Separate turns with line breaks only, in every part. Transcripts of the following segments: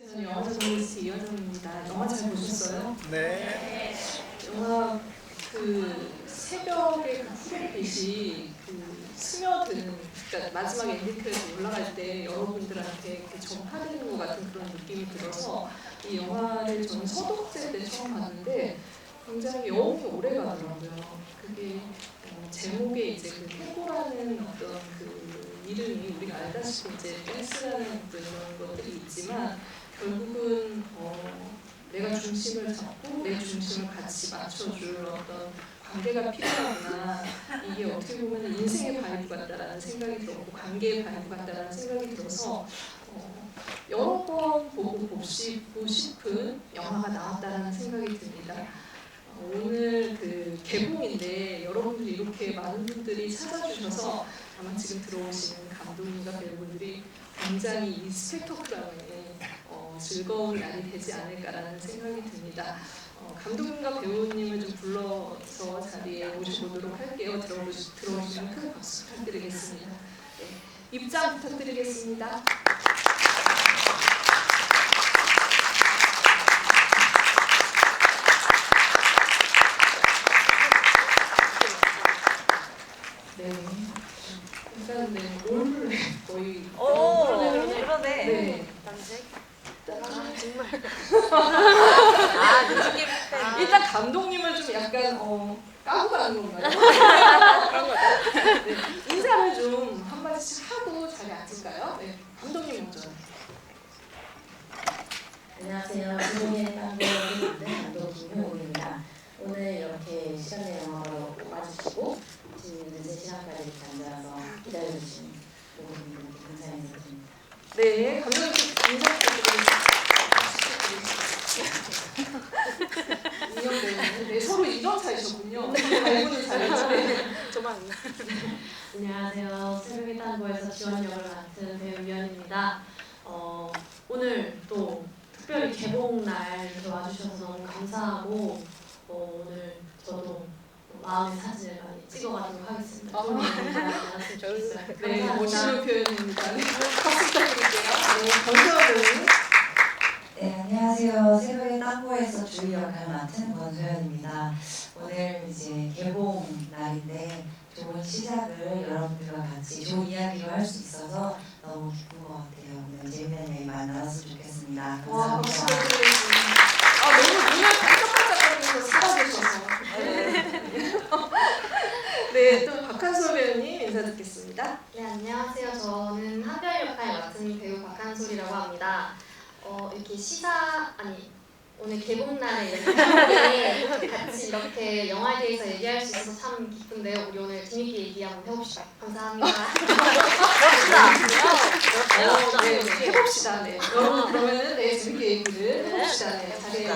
저는 영화 저널리스트 이현정입니다. 영화 잘 보셨어요?
네.
영화 새벽에 푸른빛이 스며드는, 그러니까 마지막 엔딩 크레딧 올라갈 때 여러분들한테 이렇게 전파되는 것 같은 그런 느낌이 들어서 이 영화를 저는 서독제 때 처음 봤는데 굉장히 여운이 오래 가더라고요. 그게 제목에 이제 해고라는 어떤 이름이 우리가 알다시피 이제 댄스라는 어떤 이런 것들이 있지만 결국은 내가 중심을 잡고 내 중심을 같이 맞춰줄 어떤 관계가 필요하구나. 이게 어떻게 보면 인생의 바이브 같다라는 생각이 들었고 관계의 바이브 같다라는 생각이 들어서 여러 번 보고 싶은 영화가 나왔다는 생각이 듭니다. 오늘 개봉인데 여러분들이 이렇게 많은 분들이 찾아주셔서 아마 지금 들어오시는 감독님과 배우분들이 굉장히 이 스펙터클함에 즐거운 날이 되지 않을까라는 생각이 듭니다. 감독님과 배우님을 좀 불러서 자리에 모셔보도록 할게요. 들어오시면 큰 박수 부탁드리겠습니다. 네, 입장 부탁드리겠습니다. 네. 일단 롤플레이 거의
그러네.
네.
남색.
정말.
눈치 게임.
일단 감독님을 좀 약간 까고 가는 건가요? 그런 거죠. 네. 인사를 좀 한마디씩 하고 자리에 앉을까요? 네. 감독님 먼저.
안녕하세요. 김용의 땅보에 있는 감독 김용우입니다. 오늘 이렇게 시간 내 영화로 와주시고 지금 늦은 시간까지 이렇게 앉아서 기다려주신 모든 분들께 감사 인사드립니다.
네, 감독님 인사 부탁드리겠습니다. 인형 배우님. 네, 서로 이런 사이셨군요. 알고는 사이인데.
저만.
안녕하세요. 새벽의 땅보에서 지원 역을 맡은 배우 유연입니다. 오늘 또 특별히 개봉 날 이렇게 와주셔서 너무 감사하고 오늘 저도 마음의 사진을 많이 찍어가도록 하겠습니다. 좋은 영상 많았으면 좋겠어요.
네,
감사합니다.
멋있는 표현입니다. 네, 박수 부탁드릴게요. 네, 권서연.
네, 안녕하세요. 새벽의 땅보에서 주의 역할을 맡은 권소연입니다. 오늘 이제 개봉 날인데 좋은 시작을 여러분들과 같이 좋은 이야기로 할 수 있어서 너무 기쁜 것 같아요. 오늘 재밌는 얘기 많이 나눴으면 좋겠습니다.
와, 박수
감사합니다.
부탁드리겠습니다. 너무 눈을 반짝반짝거리면서 살아계셔서. 네, 또 박한솔 배우님 인사 듣겠습니다.
네, 안녕하세요. 저는 한별 역할 맡은 배우 박한솔이라고 합니다. 이렇게 오늘 개봉날에 이렇게 같이 이렇게 영화에 대해서 얘기할 수 있어서 참 기쁜데요. 우리 오늘 재밌게 얘기 한번 해봅시다. 감사합니다.
네, 해봅시다. 네. 여러분 그러면은 재밌게 얘기를 해봅시다. 네, 자리에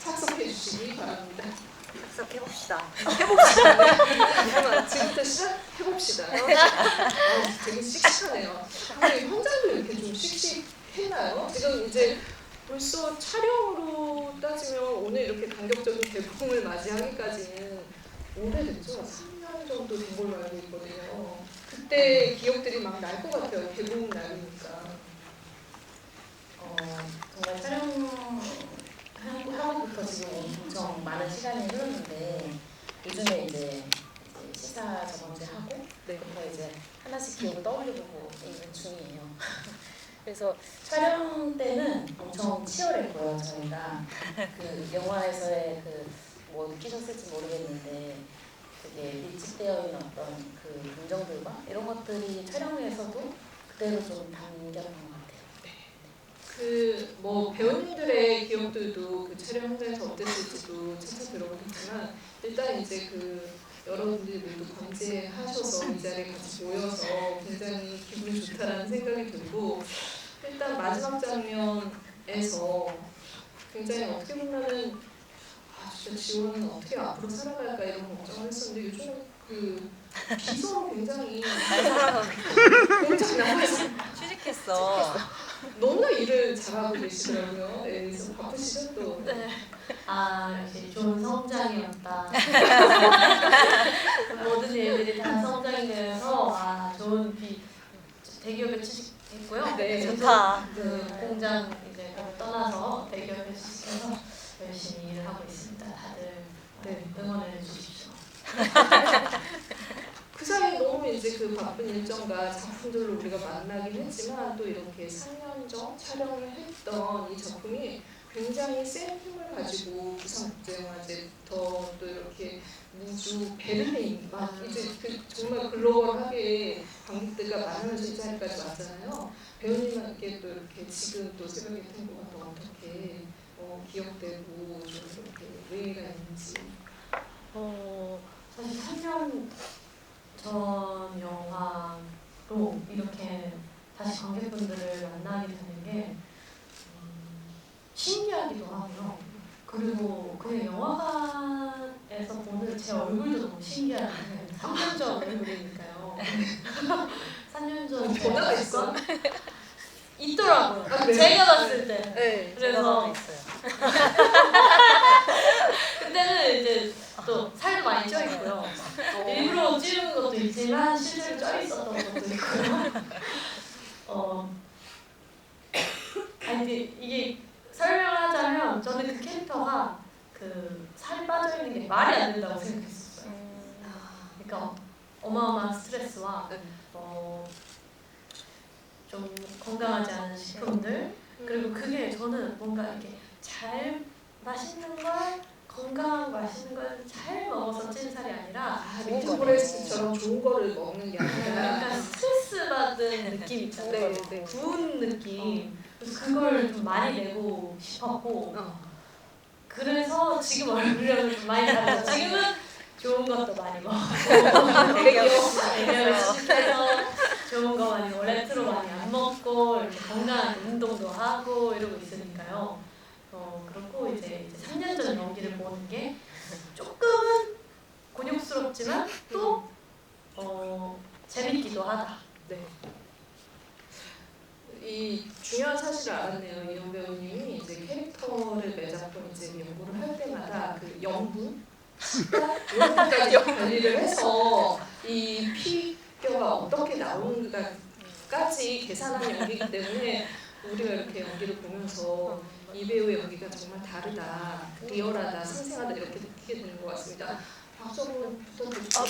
착석해 주시기 바랍니다.
해봅시다.
해봅시다. 네. 지금부터 시작해봅시다. 되게 씩씩하네요. 근데 현장도 이렇게 좀 씩씩했나요? 지금 이제 벌써 촬영으로 따지면 오늘 이렇게 간격적인 개봉을 맞이하기까지는 오래됐죠? 3년 정도 된 걸로 알고 있거든요. 그때 기억들이 막 날 것 같아요. 개봉 날이니까.
정말 촬영하고부터 지금 엄청 많은 시간이 흐르는데 요즘에 이제 시사 저번주 하고 부터 이제 하나씩 기억을 떠올려보고 있는 중이에요. 그래서 촬영 때는 엄청 치열했고요. 저희가 영화에서의 뭐 느끼셨을지 모르겠는데 되게 밀집되어 있는 어떤 감정들과 이런 것들이 촬영에서도 그대로 좀 담겼던 것 같아요.
뭐 배우님들의 기억들도 촬영 현장에서 어땠을지도 차차 들어보겠지만 일단 이제 여러분들이 모두 관제하셔서 이 자리에 같이 모여서 굉장히 기분이 좋다라는 생각이 들고 일단 마지막 장면에서 굉장히 어떻게 보면은 진짜 지원은 어떻게 앞으로 살아갈까 이런 걱정을 했었는데 요즘 비서로 굉장히 공장 나와서
취직했어.
너무나 일을 잘하고 계시더라고요. 네, 그래서 바쁘시죠 또.
네. 역시 좋은 성장이었다. 모든 일들이 다 성장이 되어서 좋은 대기업에 취직했고요.
네,
좋다.
공장 이제
떠나서 대기업에 있어서 열심히 일을 하고 있습니다. 다들 응원해 주십시오.
그 사이에 너무 이제 그 바쁜 일정과 작품들로 우리가 만나긴 했지만 또 이렇게 3년 전 촬영을 했던 이 작품이 굉장히 센 힘을 가지고 부산국제영화제부터 또 이렇게 무주 베를린 막 이제 그 정말 글로벌하게 관객들과 만나면서 이 자리까지 왔잖아요. 배우님께 또 이렇게 지금 또 새벽의 탱고가 또 어떻게 기억되고 좀 이렇게 의미가 있는지.
사실 3년 전 영화로 이렇게 다시 관객분들을 만나게 되는 게 신기하기도 하고요. 그리고 그냥 영화관에서 보는 제 얼굴도 너무 신기한데 3년 전 얼굴이니까요. 3년 전
변화가 있어?
있더라고요.
아, 그래요?
제가 봤을 때.
네,
그래서
있어요.
그때는 이제 또 살도 많이 쪄 있고요. 일부러 찌는 것도 있지만 실제로 쪄 있었던 것도 있고요. 아니 이게 설명을 하자면 저는 그 캐릭터가 그 살이 빠져 있는 게 말이 안 된다고 생각했었어요. 그러니까 어마어마한 스트레스와 좀 건강하지 않은 식품들 그리고 그게 저는 뭔가 이렇게 잘 맛있는 걸 건강하고 맛있는 걸 잘 먹어서 찐 살이 아니라
미트포레스트처럼 좋은 거를 먹는 게 아니라
약간 스트레스 받은 느낌 있잖아요.
네.
부은 느낌. 그래서 그걸 좀 많이 내고 싶었고 그래서 지금 얼굴이랑 좀 많이 달라서 지금은 좋은 것도 많이 먹고 되게 시집해서 좋은 거 많이 먹고 레트로 많이 안 먹고 이렇게 건강한 운동도 하고 이러고 있으니까요. 그렇고 이제 3년 전 연기를 보는 게 조금은 곤욕스럽지만 또 재밌기도 하다.
네. 이 중요한 사실을 알았네요. 이영 배우님이 이제 캐릭터를 매작품 이제 연구를 할 때마다 그 영분, 이런 것까지 관리를 해서 이 피겨가 어떻게 나오는가까지 계산한 연기이기 때문에 우리가 이렇게 연기를 보면서 이 배우의 연기가 정말 다르다, 리얼하다, 생생하다 이렇게 느끼게 되는 것 같습니다. 박수 한번 부탁드립니다.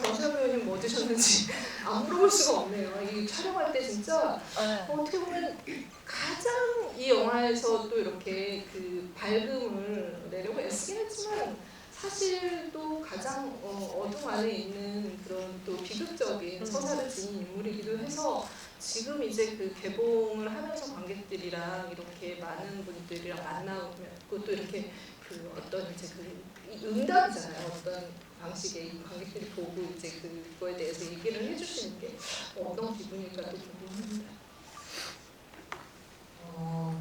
권수현 배우님 뭐 드셨는지 안 물어볼 수가 없네요. 이 촬영할 때 진짜 어떻게 보면 가장 이 영화에서 또 이렇게 그 밝음을 내려고 애쓰긴 했지만 사실 또 가장 어둠 안에 있는 그런 또 비극적인 서사를 지닌 인물이기도 해서 지금 이제 그 개봉을 하면서 관객들이랑 이렇게 많은 분들이랑 만나면 그것도 이렇게 그 어떤 이제 그 응답이잖아요. 어떤 방식의 관객들이 보고 이제 그거에 대해서 얘기를 해주시는 게 어떤 기분일까 또 궁금합니다.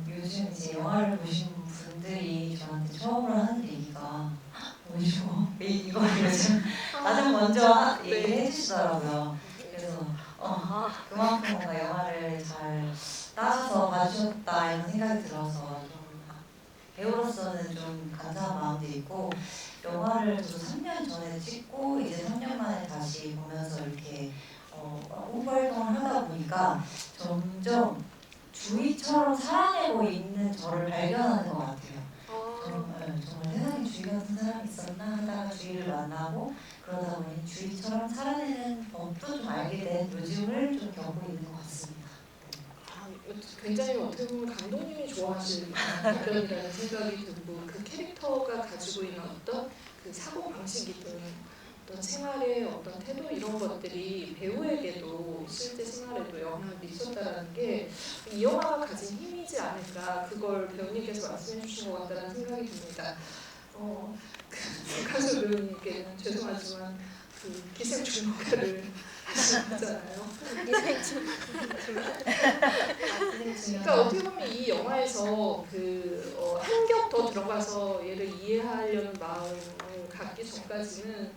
요즘 이제 영화를 보신 분들이 저한테 처음으로 하는 얘기가 뭐죠? 이걸 요즘 가장 먼저 얘기를 해주시더라고요. 그래서 그만큼 뭔가 영화를 잘 따라서 봐주셨다 이런 생각이 들어서 좀 배우로서는 좀 감사한 마음도 있고 영화를 저도 3년 전에 찍고 이제 3년 만에 다시 보면서 이렇게 홍보 활동을 하다 보니까 점점 주희처럼 살아내고 있는 저를 발견하는 것 같아요. 정말 세상에 주희 같은 사람이 있었나 하다가 주희를 만나고 그러다 보니 주희처럼 살아내는 법도 좀 알게 된 요즘을 좀 겪고 있는 것 같습니다.
굉장히 어떻게 보면 감독님이 좋아하실 답변이라는 생각이 들고 그 캐릭터가 가지고 있는 어떤 그 사고 방식이든 어떤 생활의 어떤 태도 이런 것들이 배우에게도 실제 생활에도 영향을 미쳤다라는 게 이 영화가 가진 힘이지 않을까 그걸 배우님께서 말씀해 주신 것 같다는 생각이 듭니다. 가수 배우님께는 죄송하지만 그 기생충 역할을 하시잖아요. 그러니까 어떻게 보면 이 영화에서 그 한 겹 더 들어가서 얘를 이해하려는 마음을 갖기 전까지는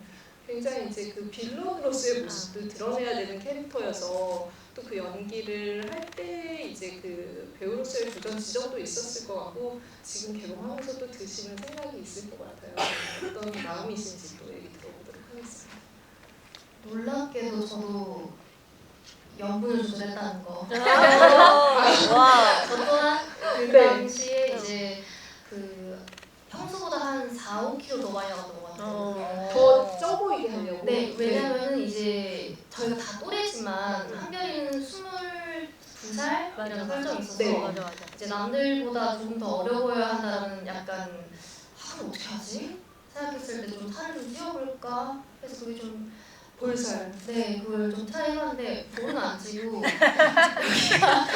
굉장히 이제 그 빌런으로서의 모습도 드러내야 되는 캐릭터여서 또 그 연기를 할 때 이제 그 배우로서의 도전 지점도 있었을 것 같고 지금 개봉하면서 또 드시는 생각이 있을 것 같아요. 어떤 마음이신지 또 얘기 들어보도록 하겠습니다.
놀랍게도 저도 염분을 조절했다는 거.
와.
저 또한 그
네.
당시에 이제 그 평소보다 한 4, 5kg 더 많이 나왔던 것 같아요.
더 쪄 보이게 하려고.
네, 왜냐면은 이제 저희가 다 또래지만 한별이는 22살 이라는 설정이 있어서
네.
맞아.
이제 남들보다 조금 더 어려 보여야 한다는 약간 그럼 어떻게 하지? 생각했을 때 좀 살을 좀 찌워볼까 해서 그게 좀
볼살.
네, 그걸 좀 트라이 해봤는데 볼은 안 찌고 여기가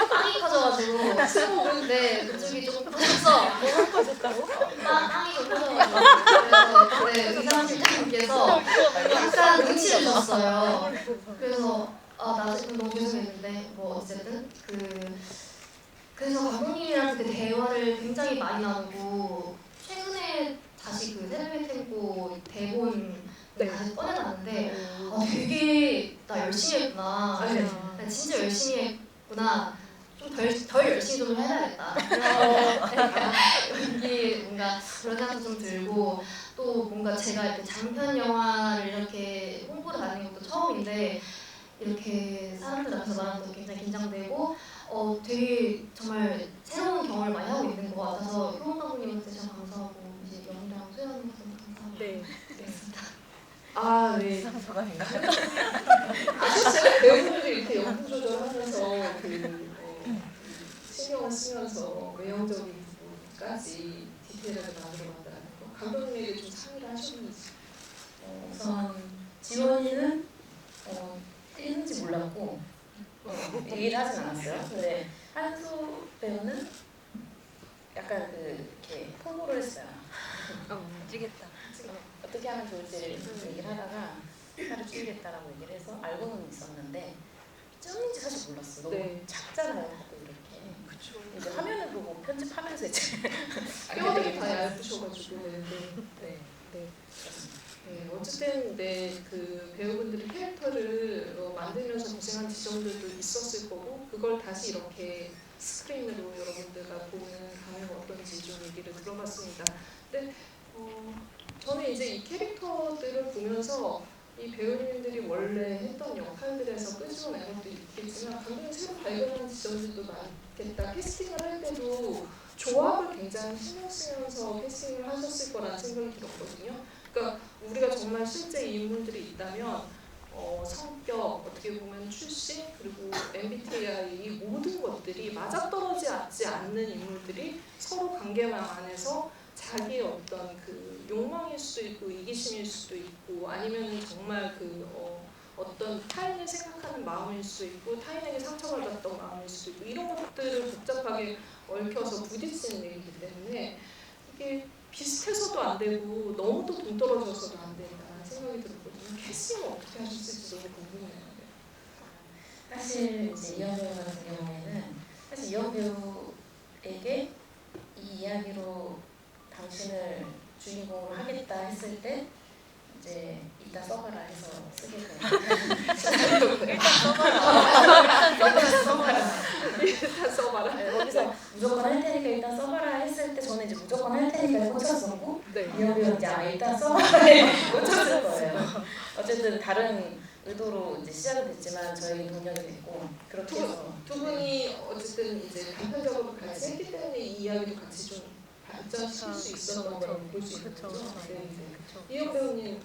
빵이 커져가지고 네, 그쪽이 조금 커져서 빵이 좀 커져가지고 그래서 네, 의사 실장님께서 약간 눈치를 주셨어요. 그래서 나 지금 너무 죄송했는데 뭐 어쨌든 그래서 감독님이랑 그때 대화를 굉장히 많이 나누고 최근에 다시 그 세상의 템포 대본 다시 꺼내놨는데 되게 나 열심히 했구나. 나 진짜 열심히 했구나. 좀 덜 열심히 좀 해야겠다. 이게 뭔가 그런 생각도 좀 들고 또 뭔가 제가 이렇게 장편 영화를 이렇게 홍보를 다니는 것도 처음인데 이렇게 사람들 앞에서 말하는 것도 굉장히 긴장되고 되게 정말 새로운 경험을 많이 하고 있는 것 같아서 효원 감독님한테 참 감사하고 이제 영희랑 소연님한테 감사하고
네.
그랬습니다.
아, 네.
소감인가요?
아셨어요? 배우분들이 이렇게 연구 조절하면서 신경을 쓰면서 외형적인 부분까지 디테일하게 만들어간다는 거. 감독님에게 좀 상의를 하셨는지.
우선 지원이는 뛰는지 몰랐고 얘기를 하진 않았어요. 근데 한수 배우는 약간 이렇게 홍보를 했어요.
찌겠다.
어떻게 하면 좋을지 얘기를 하다가 살을 줄이겠다라고 얘기를 해서 알고는 있었는데 쪘는지 사실 몰랐어. 너무
네.
작잖아요. 이렇게.
그쵸.
이제 화면을 보고 편집하면서 이제
뼈들이 다 얇으셔가지고.
네.
네, 어쨌든 그 배우분들이 캐릭터를 만들면서 고생한 지점들도 있었을 거고 그걸 다시 이렇게 스크린으로 여러분들과 보는 감회가 어떤지 좀 얘기를 들어봤습니다. 근데 저는 이제 이 캐릭터들을 보면서 이 배우님들이 원래 했던 역할들에서 끄집어낸 것도 있겠지만 감독님 새로 발견한 지점들도 많겠다. 캐스팅을 할 때도 조합을 굉장히 신경 쓰면서 캐스팅을 하셨을 거라는 생각이 들었거든요. 그러니까 우리가 정말 실제 인물들이 있다면 성격, 어떻게 보면 출신, 그리고 MBTI 이 모든 것들이 맞아떨어지지 않는 인물들이 서로 관계망 안에서 자기의 어떤 그 욕망일 수도 있고 이기심일 수도 있고 아니면 정말 어떤 타인을 생각하는 마음일 수도 있고 타인에게 상처를 받던 마음일 수도 있고 이런 것들을 복잡하게 얽혀서 부딪히는 얘기이기 때문에 이게 비슷해서도 안 되고 너무 또 동떨어져서도 안 된다는 생각이 들었거든요. 캐스팅을 어떻게 하셨을지 너무 궁금해요.
사실 이제 이현 배우 같은 경우에는 사실 이현 배우에게 이 이야기로 당신을 주인공으로 하겠다 했을 때 이제 이따 써봐라 해서 쓰게 돼요.
일단 써봐라.
거기서 무조건 할 테니까 일단 써봐라 했을 때 저는 이제 무조건 할 테니까 꽂혔었고
네.
이현 배우는 이제 일단 써봐라에 꽂혔을 거예요. 어쨌든 다른 의도로 이제 시작은 됐지만 저희 동력이 됐고 그렇게 해서
두 분이 어쨌든 이제 단편 작업을 같이 했기 때문에 이 이야기도 같이 좀 발전시킬 수 있었던 걸 볼 수 있는 거죠. 네. 이현 배우님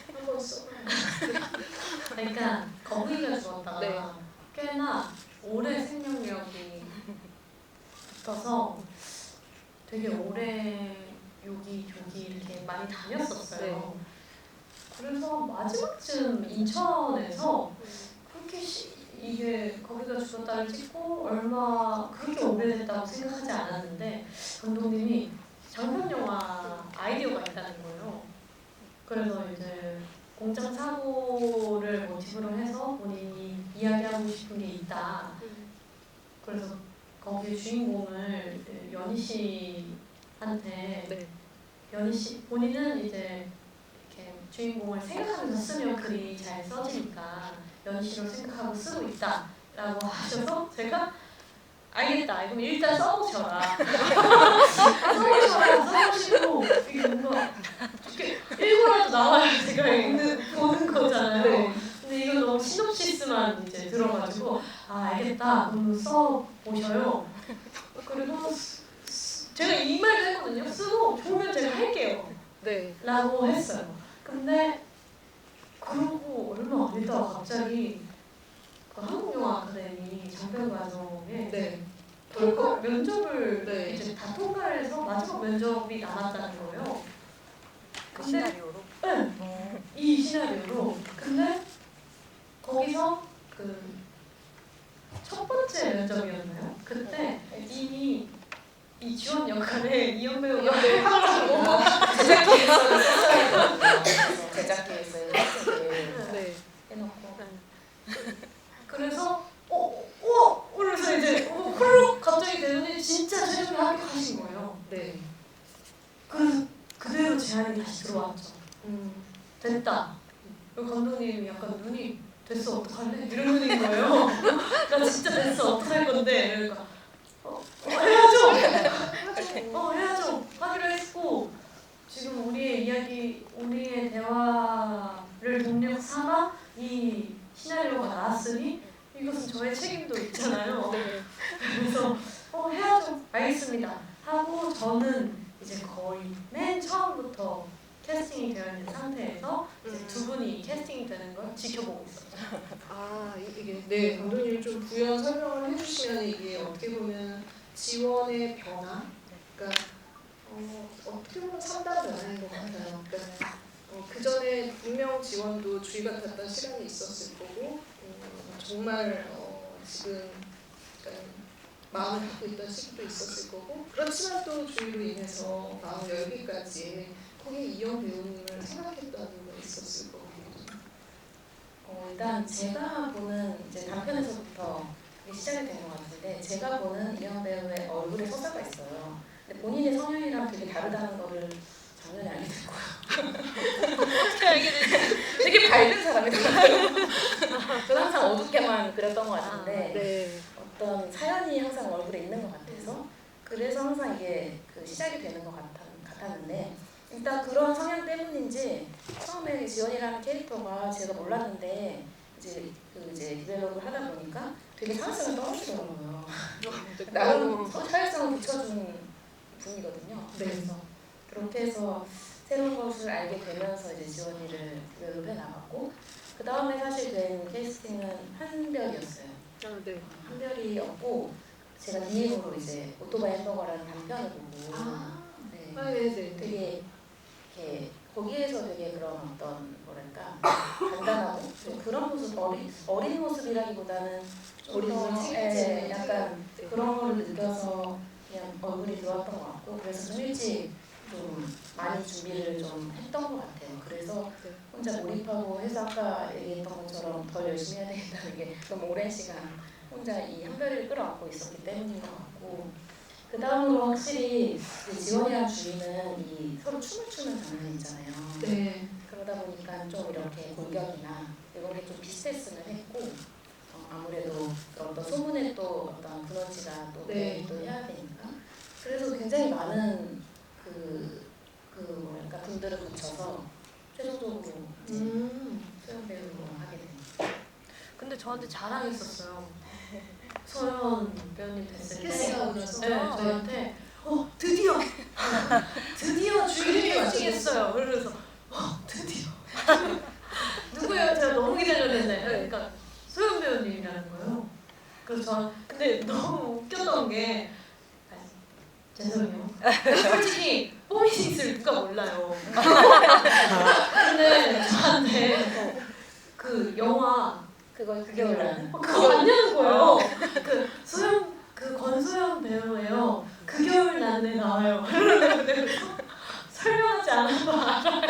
한번 써봐요.
그러니까 거북이가 죽었다가
네.
꽤나 오래 생명력이 붙어서 되게 오래 여기 저기 이렇게 많이 다녔었어요. 그래서 마지막쯤 인천에서 그렇게 이게 거기가 죽었다를 찍고 얼마 그렇게 오래됐다고 생각하지 않았는데 감독님이 장편 영화 아이디어가 있다는 거예요. 그래서 이제 공장 사고를 모티브로 해서 본인이 이야기하고 싶은 게 있다. 그래서 거기에 주인공을 연희 씨한테 연희 씨 본인은 이제 이렇게 주인공을 생각하면서 쓰면 글이 잘 써지니까 연희 씨로 생각하고 쓰고 있다라고 하셔서 제가 알겠다. 그럼 일단 써보셔라. 써보시고 이게 뭔가 이렇게 읽어라도 나와야 제가 보는 거잖아요. 근데 이거 너무 신없이 베이스만 이제 들어가지고 아 알겠다 그럼 써 보셔요. 그리고 제가 이 말도 했거든요. 쓰고 좋으면 제가 할게요.
네.
라고 했어요. 근데 그러고 얼마 안 있다가 갑자기 그 한국영화 아카데미 장편과정에
네.
통과 면접을
네.
이제 다 통과를 해서 마지막 면접이 남았다는 거예요.
그
근데
시나리오로?
네, 이 시나리오로. 근데 거기서 그 첫 번째 면접이었나요? 그때 이미 이 지원 역할에 이현 배우가
제작회에서 학생들
네.
해놓고
그래서 그래서 이제 홀로 갑자기 대전이 진짜 최종에 합격하신 거예요.
네.
그래서 그대로 제안이 다시 들어왔죠.
음.
됐다. 그리고 감독님이 약간 눈이 됐어 어떡할래? 이런 눈인 거예요. 나 진짜 됐어 어떡할 건데? 그러니까 해야죠. 해야죠. 하기로 했고 지금 우리의 이야기, 우리의 대화를 동력 삼아 이 시나리오가 나왔으니 이것은 저의 책임도 있잖아요. 그래서 해야죠. 알겠습니다. 하고 저는 이제 거의 맨 처음부터 캐스팅이 되어 있는 상태에서 이제 두 분이 캐스팅이 되는 걸 지켜보고 있었죠.
아 이게 네 감독님 좀 부연 설명을 해주시면 이게 어떻게 보면 지원의 변화, 그러니까 어떻게 보면 3단 변화인 것 같아요. 그러니까 그 전에 분명 지원도 주의 같았던 시간이 있었을 거고 정말 지금 그러니까 마음을 갖고 있던 시기도 있었을 거고 그렇지만 또 주의로 인해서 마음 열기까지 거기에 이현 배우님을 생각했다는 거 있었을 거고.
일단 제가 보는 이제 단편에서부터 이게 시작이 된 것 같은데 제가 보는 이현 배우의 얼굴에 서사가 있어요. 근데 본인의 성향이랑 되게 다르다는 거를 작년에 알게 됐고요. 어떻게 알게 되지? 되게 밝은 사람이더라고요. 저는 항상 어둡게만 그렸던 것 같은데
네.
어떤 사연이 항상 얼굴에 있는 것 같아서 그래서 항상 이게 그 시작이 되는 것 같았는데 일단 그런 성향 때문인지 처음에 지원이라는 캐릭터가 제가 몰랐는데 이제 디벨롭을 하다 보니까 되게 사회성이 떨어지더라고요. 나름 사회성을 붙여주는 분이거든요.
네.
그렇게 해서 새로운 것을 알게 되면서 이제 지원이를 디벨롭해 나갔고 그 다음에 사실 된 캐스팅은 한별이었어요.
네.
한별이었고 제가 DM으로 이제 오토바이 햄버거라는 단편을 보고 네.
네네.
되게 이렇게 거기에서 되게 그런 어떤 뭐랄까 간단하고 좀 그런 모습 어린 모습이라기보다는
어린
좀 약간 그런 걸 느껴서 그냥 얼굴이 들어왔던 것 같고 그래서 좀 일찍 좀 많이 준비를 좀 했던 것 같아요. 그래서 혼자 몰입하고 해서 아까 얘기했던 것처럼 더 열심히 해야 되겠다는 게 너무 오랜 시간 혼자 이 한별이를 끌어안고 있었기 때문인 것 같고 그 다음으로 확실히 지원이랑 주희는 이 서로 춤을 추는 장면이 있잖아요.
네.
그러다 보니까 좀 이렇게 골격이나 이런 게 좀 비슷했으면 했고 아무래도 어떤 소문에 또 어떤 분원치가 또 해야 되니까 그래서 굉장히 많은 뭐랄까 분들을 거쳐서 최종적으로 소영 배우로 하게 됩니다.
근데 저한테 자랑했었어요. 소연 배우님 됐을 때
캐스팅하고 나서
네, 저한테 드디어 주인공이 캐스팅했어요. 그래서 드디어 누구예요? 제가 너무 기다렸는데 그러니까 소연 배우님이라는 거예요. 그래서 근데 너무 웃겼던 게 죄송해요. 솔직히 뽀미닛을 누가 몰라요. 근데 저한테 그 영화
그걸 그겨울라는
그거 아니라는 거예요. 그 소영 그 권소영 배우예요. 그 겨울 나는에 나와요. 설명하지 않아도 알아요.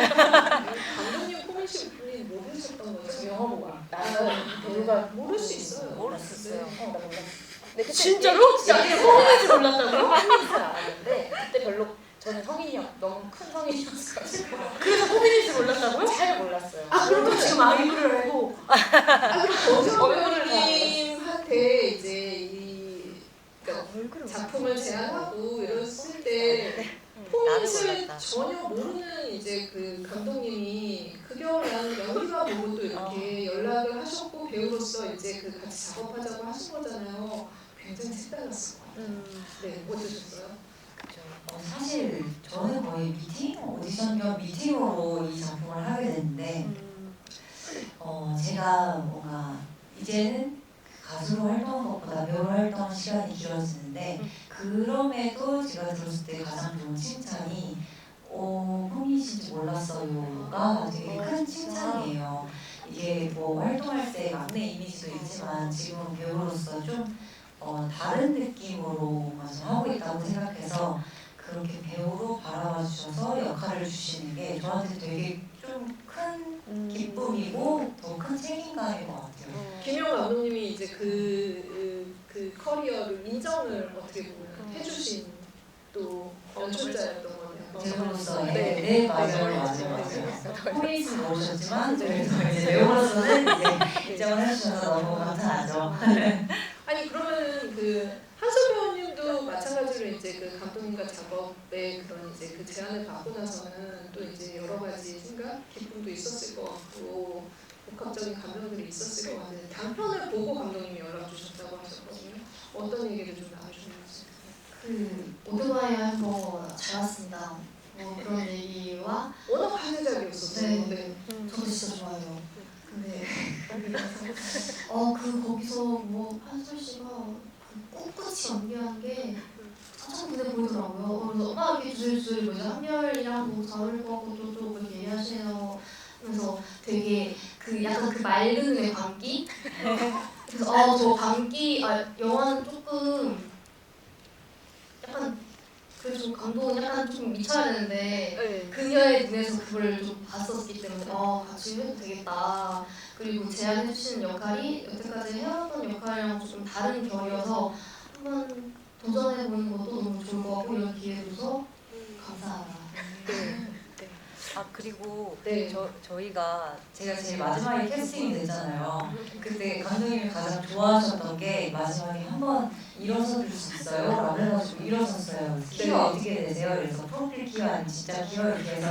감독님 포미씨 분이 모르셨던 거죠?
영화 보고 나는 배우가
모를 수 있어요.
모를 수 있어요.
나 몰랐어. 근데 그때
진짜로? 진짜 뽀미닛을 몰랐다고요?
뽀미닛을 알았는데 그때 별로 저는 너무 큰 성인이었어가지고
그래서 뽀미닛을 몰랐다고요?
잘 몰랐어요.
그럼 지금 아이브를 알고
배우님한테 이제 이 그러니까 작품을 제안하고 이랬을 때 포미닛을 전혀 모르는 이제 그 감독님이 그 겨울에는 연기가 보고 또 이렇게 연락을 하셨고 배우로서 이제 그 같이 작업하자고 하신 거잖아요. 굉장히 색달랐을 것 같아요. 네, 어떠셨어요?
사실 저는 거의 미팅, 오디션 겸 미팅으로 이 작품을 하게 됐는데 제가 뭔가 이제는 가수로 활동한 것보다 배우로 활동한 시간이 길어지는데 그럼에도 제가 들었을 때 가장 좋은 칭찬이 팬이신지 몰랐어요가 되게 큰 칭찬이에요. 이게 뭐 활동할 때 막내 이미지도 있지만 지금은 배우로서 좀 다른 느낌으로 좀 하고 있다고 생각해서 그렇게 배우로 바라봐 주셔서 역할을 주시는 게 저한테 되게 좀 큰 기쁨이고 더 큰 책임감인 것 같아요.
김용 감독님이 이제 그 커리어를 인정을 어떻게 보면 해주신 또 연출자였던 거네요.
배우로서의
네.
맞아요. 코미디를 모르셨지만 그래서 이제 배우로서는 이제 인정을 해주셔서 너무 감사하죠.
아니 그러면은 그 한솔 배우님도 마찬가지로 이제 그 감독님과 작업에 그런 이제 그 제안을 받고 나서는 또 이제 여러 가지 생각, 기쁨도 있었을 것 같고 복합적인 감정들이 있었을 것 같은데 단편을 보고 감독님이 연락 주셨다고 하셨거든요. 어떤 얘기를 좀 나누셨는지.
그 오토바이 한거 잘 왔습니다. 뭐 그런 얘기와
워낙 화제작이었었어요.
네. 저도 진짜 좋아해요. 근데 그 거기서 뭐 한솔 씨가 그 꿋꿋이 연기한 게 참 눈에 보이더라고요. 그래서 이렇게 주술주술 뭐죠 한별이랑 뭐 다를 것 같고 또 그렇게 얘기하시네요. 그래서 되게 그 약간 그 맑은 눈의 광기. 그래서 저 광기 영화는 조금 약간 그래서 좀 감독은 약간 좀 미쳐야 되는데 그녀의 눈에서 그걸 좀 봤었기 때문에 같이 해도 되겠다. 그리고 제안해 주시는 역할이 여태까지 해왔던 역할이랑 좀 다른 결이어서 한번 도전해 보는 것도 너무 좋을 것 같고 이런 기회 줘서 감사하다.
그리고
네.
저희가
제가 제일 마지막에 캐스팅이 됐잖아요. 그때 감독님이 가장 좋아하셨던 게 마지막에 한번 일어서 줄 수 있어요? 라고 해가지고 일어섰어요. 키가 어떻게 되세요? 그래서 프로필 키가 아니면 진짜 키요? 이렇게 해서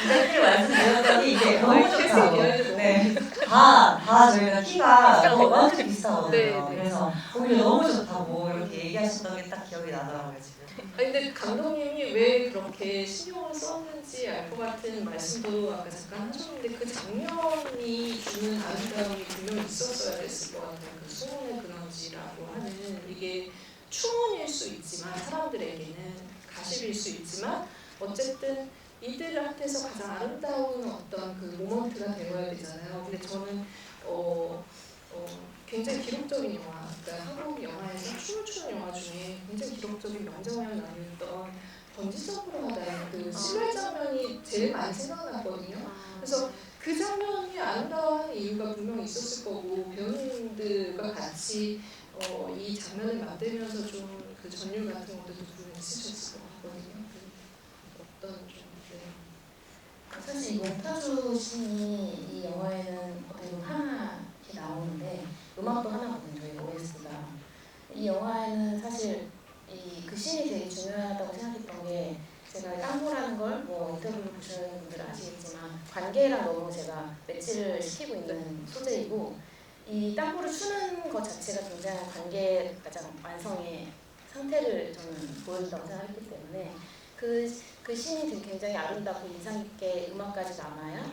이렇게 말씀드렸더니 이게 너무 좋다고. 네. 다 저희가 키가 완전 비슷하거든요.
네.
그래서 오히려 너무 좋다고 이렇게 얘기하셨던 게 딱 기억이 나더라고요 지금.
아니 근데 감독님이 왜 그렇게 신경을 썼는지 알 것 같은 말씀도 아까 잠깐 하셨는데 그 장면이 주는 아름다움이 분명히 있었어야 됐을 것 같아요. 그 수문의 그런지라고 하는 이게 추문일 수 있지만 사람들에게는 가십일 수 있지만 어쨌든 이들한테서 가장 아름다운 어떤 그 모먼트가 되어야 되잖아요. 근데 저는 굉장히 기록적인 영화, 그러니까 한국 영화에서 춤을 추는 영화 중에 굉장히 기록적인 명장면 아니었던 번지점프로 하다의 그 실내 장면이 제일 많이 생각났거든요. 그래서 그 장면이 아름다워하는 이유가 분명히 있었을 거고 배우님들과 같이 이 장면을 만들면서 좀 그 전율 같은 것들도 분명히 있으셨을 것 같거든요. 어떤 좀
사실 이 몽타주 씬이 이 영화에는 대부분 하나 이렇게 나오는데 음악도 하나거든요. 저희 OST가. 이 영화에는 사실 그 씬이 되게 중요하다고 생각했던 게 제가 땅보라는 걸 뭐 인터뷰를 보시는 분들은 아시겠지만 관계랑 너무 제가 매치를 시키고 있는 소재이고 이 땅보를 추는 것 자체가 굉장히 관계의 가장 완성의 상태를 저는 보여준다고 생각했기 때문에 그 씬이 굉장히 아름답고 인상 깊게 음악까지 남아야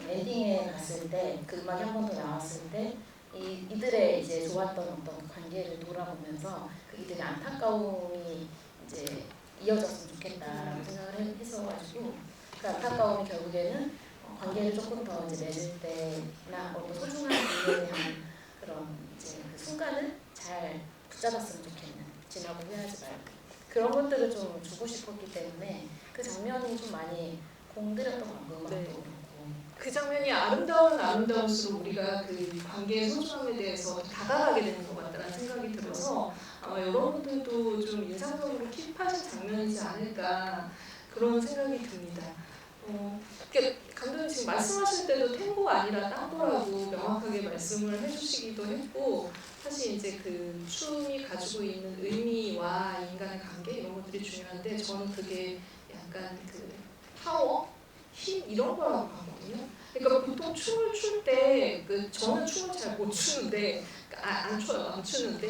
엔딩에 갔을 때 그 음악이 한 번 더 나왔을 때 이들의 이제 좋았던 어떤 관계를 돌아보면서 이들의 안타까움이 이제 이어졌으면 좋겠다라고 생각을 했어가지고 그 안타까움이 결국에는 관계를 조금 더 이제 맺을 때나 어떤 소중한 인연에 대한 그런 이제 그 순간을 잘 붙잡았으면 좋겠는 지나고 후회하지 말고 그런 것들을 좀 주고 싶었기 때문에 그 장면이 좀 많이 공들였던 것 같고 음악도 그렇고
그 장면이 아름다울수록 우리가 그 관계의 소중함에 대해서 다가가게 되는 것 같다는 생각이 들어서 아마 여러분들도 좀 인상적으로 킵하신 장면이지 않을까 그런 생각이 듭니다. 그러니까 감독님 지금 말씀하실 때도 탱고가 아니라 땅보라고 명확하게 말씀을 해주시기도 했고 사실 이제 그 춤이 가지고 있는 의미와 인간의 관계 이런 것들이 중요한데 저는 그게 약간 그 파워? 힘 이런 거라고 하거든요. 그러니까 보통 춤을 출 때 저는 춤을 잘 못 추는데 안 추는데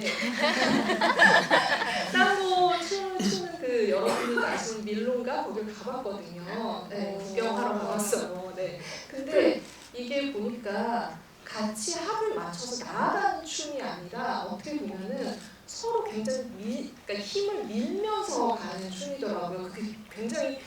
tango 춤을 추는 여러분들도 아시는 밀론가 거길 가봤거든요. 네, 구경하러 가봤어요. 네. 근데 이게 보니까 같이 합을 맞춰서 나아가는 춤이 아니라 어떻게 보면은 서로 굉장히 그러니까 힘을 밀면서 가는 춤이더라고요. 그게 굉장히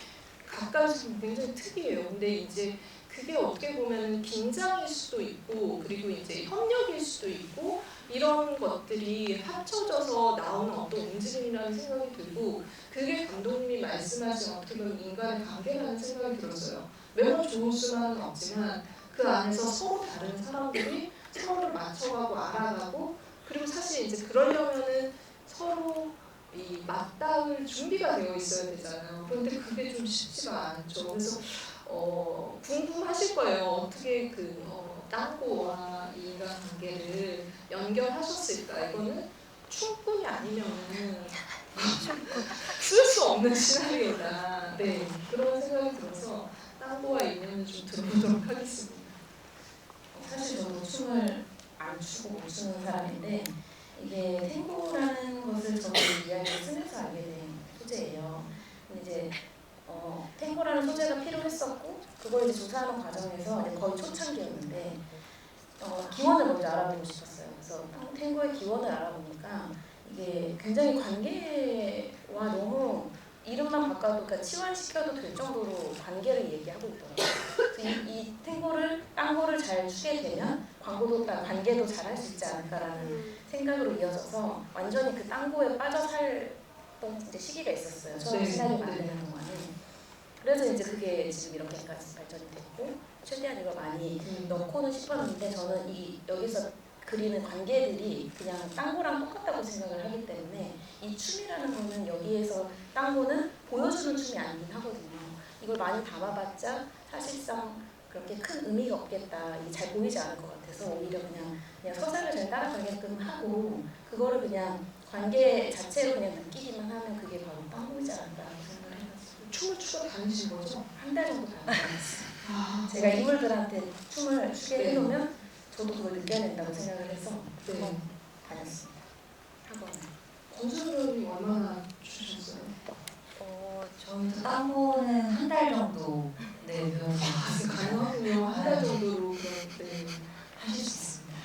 가까이서 보면 굉장히 특이해요. 근데 이제 그게 어떻게 보면 긴장일 수도 있고 그리고 이제 협력일 수도 있고 이런 것들이 합쳐져서 나오는 어떤 움직임이라는 생각이 들고 그게 감독님이 말씀하신 어떻게 보면 인간의 관계라는 생각이 들었어요. 매번 좋을 수만은 없지만 그 안에서 서로 다른 사람들이 서로를 맞춰가고 알아가고 그리고 사실 이제 그러려면은 서로 이 맞닿을 준비가 되어 있어야 되잖아요. 그런데 그게 좀 쉽지가 않죠. 그래서 궁금하실 거예요. 어떻게 tango와 이 인간관계를 연결하셨을까? 이거는 춤뿐이 아니면은 쓸 수 없는 시나리오다. 네, 그런 생각이 들어서 tango와 인연을 좀 들어보도록 하겠습니다.
사실 저도 춤을 안 추고 못 추는 사람인데 이게 탱고라는 것을 저도 이야기를 쓰면서 알게 된 소재예요. 이제 탱고라는 소재가 필요했었고 그걸 이제 조사하는 과정에서 거의 초창기였는데 기원을 먼저 알아보고 싶었어요. 그래서 탱고의 기원을 알아보니까 이게 굉장히 관계와 너무 이름만 바꿔도 그러니까 치환시켜도 될 정도로 관계를 얘기하고 있더라고요. 이 tango를 잘 추게 되면 관계도 잘 할 수 있지 않을까라는 생각으로 이어져서 완전히 그 tango에 빠져 살던 이제 시기가 있었어요. 처음 시나리오 만드는 동안에. 그래서 이제 그게 지금 이렇게까지 발전이 됐고 최대한 이걸 많이 넣고는 싶었는데 저는 여기서 그리는 관계들이 그냥 tango랑 똑같다고 생각을 하기 때문에 이 춤이라는 거는 여기에서 tango는 보여주는 춤이 아니긴 하거든요. 이걸 많이 담아봤자 사실상 그렇게 큰 의미가 없겠다. 이게 잘 보이지 않을 것 같아서 오히려 그냥 서사를 잘 따라가게끔 하고 그거를 그냥 관계 자체로 그냥 느끼기만 하면 그게 바로 tango이지 않을까라고 생각을 해가지고
춤을 추고 다니신 거죠?
한 달 정도 다녔어요. 제가 인물들한테 춤을 추게 해놓으면 저도 그걸 느껴낸다고 생각을 해서 한번 다녔습니다. 학원을.
권순정이 얼마나 추셨어요?
저희도 tango는 한 달 정도 배워서
가능하군요. 한 달 정도로
하실 수 있습니다.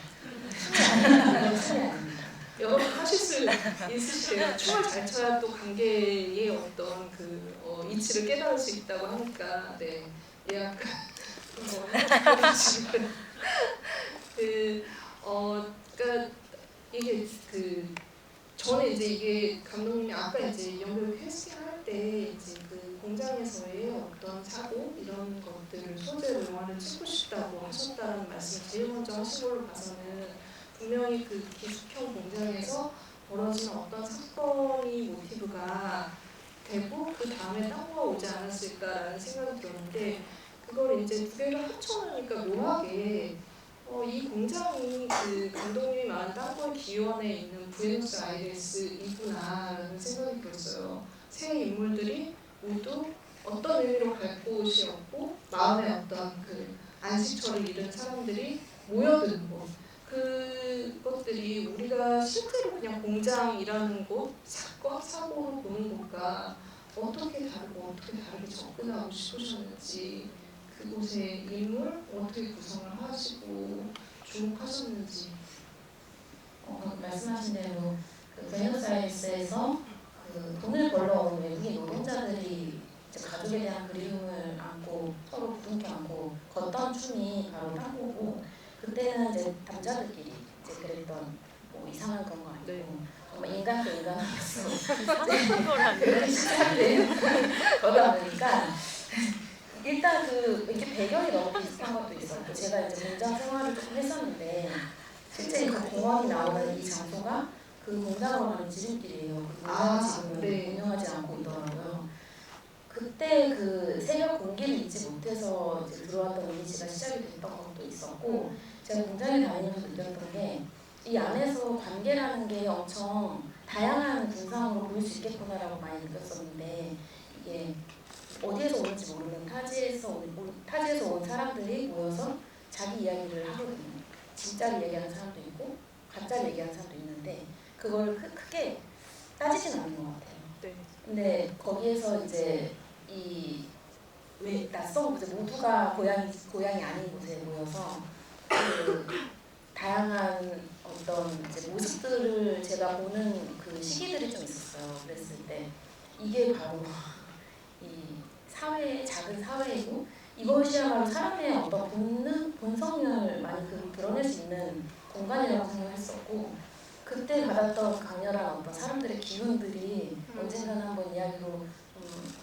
춤이 아닙니다.
여러분 하실 수 있으시대요. 춤을 잘 춰야 또 관계의 어떤 이치를 깨달을 수 있다고 하니까 예약 지금 그러니까 이게 저는 이제 이게 감독님이 아까 이제 연극 캐스팅할 때 이제 공장에서의 어떤 사고 이런 것들을 소재로 영화를 찍고 싶다고 하셨다는 말씀을 제일 먼저 하신 걸로 봐서는 분명히 기숙형 공장에서 벌어지는 어떤 사건이 모티브가 되고 그 다음에 tango가 오지 않았을까라는 생각이 들었는데 그걸 이제 두 개가 합쳐놓으니까 묘하게 이 공장이 감독님이 말한 tango의 기원에 있는 부에노스아이레스이구나라는 생각이 들었어요. 세 인물들이 모두 어떤 의미로 갈 곳이었고 마음의 어떤 안식처를 잃은 사람들이 모여드는 곳 그것들이 우리가 실제로 그냥 공장이라는 곳 사고로 보는 것과 어떻게 다르고 어떻게 다르게 접근하고 싶으셨는지 그곳의 인물 어떻게 구성을 하시고 주목하셨는지
말씀하신 대로 부에노스아이레스에서 돈을 벌러 온 외국인 노동자들이 가족에 대한 그리움을 안고 서로 부둥켜 안고 걷던 춤이 바로 tango고 그때는 이제 남자들끼리 이제 그랬던 이상한 그런 거 아니고 정말 인간 대 인간이었어. 그런 시작된 거다 보니까 일단 이렇게 배경이 너무 비슷한 것도 있었고 제가 이제 공장 생활을 조금 했었는데 실제 그 공원이 나오는 이 장소가 그 공장으로 가는 지름길이에요. 그 공장을 지금 운영하지 않고 있더라고요. 그때 새벽 공기를 잊지 못해서 이제 들어왔던 이미지가 시작이 됐던 것도 있었고 제가 공장에 다니면서 느꼈던 게 이 안에서 관계라는 게 엄청 다양한 군상으로 보일 수 있겠구나라고 많이 느꼈었는데 이게 어디에서 오는지 모르는 타지에서 온 사람들이 모여서 자기 이야기를 하거든요. 진짜를 얘기하는 사람도 있고 가짜를 얘기하는 사람도 있는데 그걸 크게 따지진 않는 것 같아요.
네.
근데 거기에서 이제 왜 낯선 곳에 모두가 고향이 아닌 곳에 모여서 그 다양한 어떤 이제 모습들을 제가 보는 그 시기들이 좀 있었어요. 그랬을 때 이게 바로 이 사회의 작은 사회이고 이것이야말로 사람의 어떤 본성을 많이 드러낼 수 있는 공간이라고 생각했었고 그때 받았던 강렬한 어떤 사람들의 기운들이 언젠가는 한번 이야기로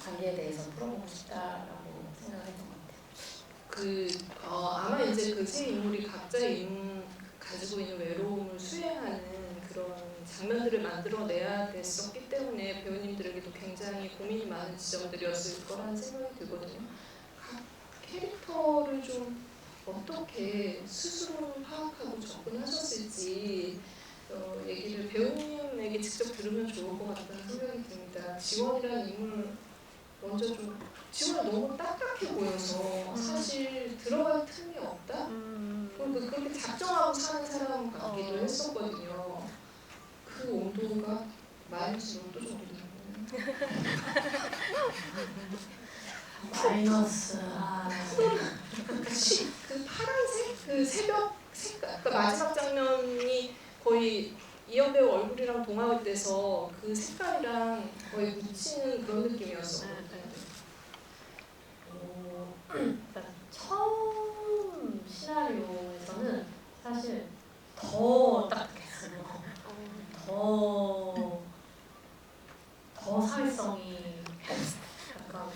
관계에 대해서 풀어보고 싶다라고 생각했던 것 같아요.
아마 이제 그 세 인물이 각자의 가지고 있는 외로움을 수행하는 그런 장면들을 만들어내야 됐었기 때문에 배우님들에게도 굉장히 고민이 많은 지점들이었을 거라는 생각이 들거든요. 각 캐릭터를 좀 어떻게 스스로 파악하고 접근하셨을지 얘기를 배우님에게 직접 들으면 좋을 것 같다는 생각이 듭니다. 지원이라는 인물 먼저 좀 지원이 너무 딱딱해 보여서 사실 들어갈 틈이 없다? 그렇게 작정하고 사는 사람 같기도 했었거든요. 그 온도가 마이너스 몇 도 정도 되나요?
마이너스
그 파란색? 그 새벽 색깔 그러니까 마지막 장면이 거의 이현 배우 얼굴이랑 동화가 돼서 그 색깔이랑 거의 묻히는 그런 느낌이었어요.
그러니까 처음 시나리오에서는 사실 더 딱딱했어요. 더 사회성이 약간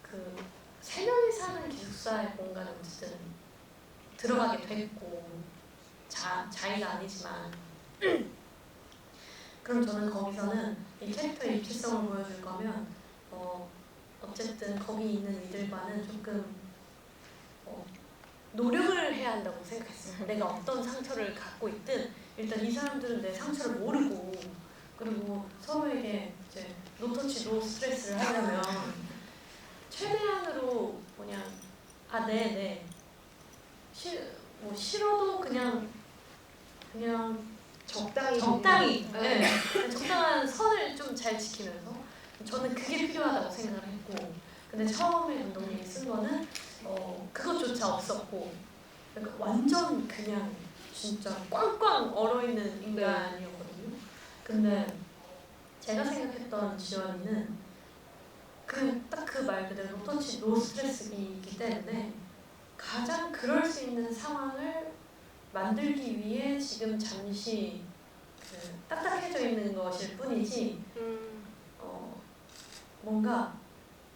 그 세 명이 사는 기숙사의 공간에 어쨌든 들어가게 됐고 자의가 아니지만 그럼 저는 거기서는 이 캐릭터의 입체성을 보여줄 거면 어쨌든 거기 있는 이들과는 조금 노력을 해야 한다고 생각했어요. 내가 어떤 상처를 갖고 있든 일단 이 사람들은 내 상처를 모르고 그리고 서로에게 이제 노터치 노 스트레스를 하려면 최대한으로 그냥 네네 싫어도 그냥 적당히 네. 적당한 선을 좀 잘 지키면서 저는 그게 필요하다고 생각을 했고 근데 처음에 감독님이 쓴 거는 그것조차 없었고 그러니까 완전 그냥 진짜 꽝꽝 얼어있는 인간이었거든요. 근데 제가 생각했던 지원이는 딱 그 말 그대로 노터치 노 스트레스이기 때문에 가장 그럴 수 있는 상황을 만들기 위해 지금 잠시 딱딱해져 있는 것일 뿐이지 뭔가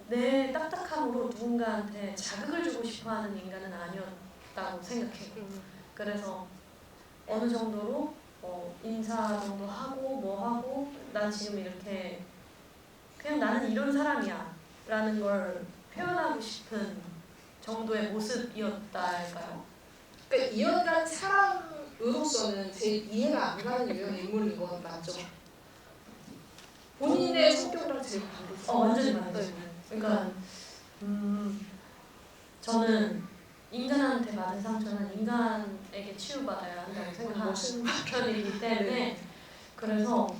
내 딱딱함으로 누군가한테 자극을 주고 싶어하는 인간은 아니었다고 생각해요. 그래서 어느 정도로 인사 정도 하고 뭐 하고 난 지금 이렇게 그냥 나는 이런 사람이야 라는 걸 표현하고 싶은 정도의 모습이었다 할까요?
그러니까 이현이라는 사람으로서는 제일 이해가 안 가는 유형의 인물인 건 맞죠? 본인의 성격이랑 제일 반대죠.
완전히 반대죠. 그러니까 저는 인간한테 받은 상처는 인간에게 치유받아야 한다고 생각하는 편이기 때문에 그래서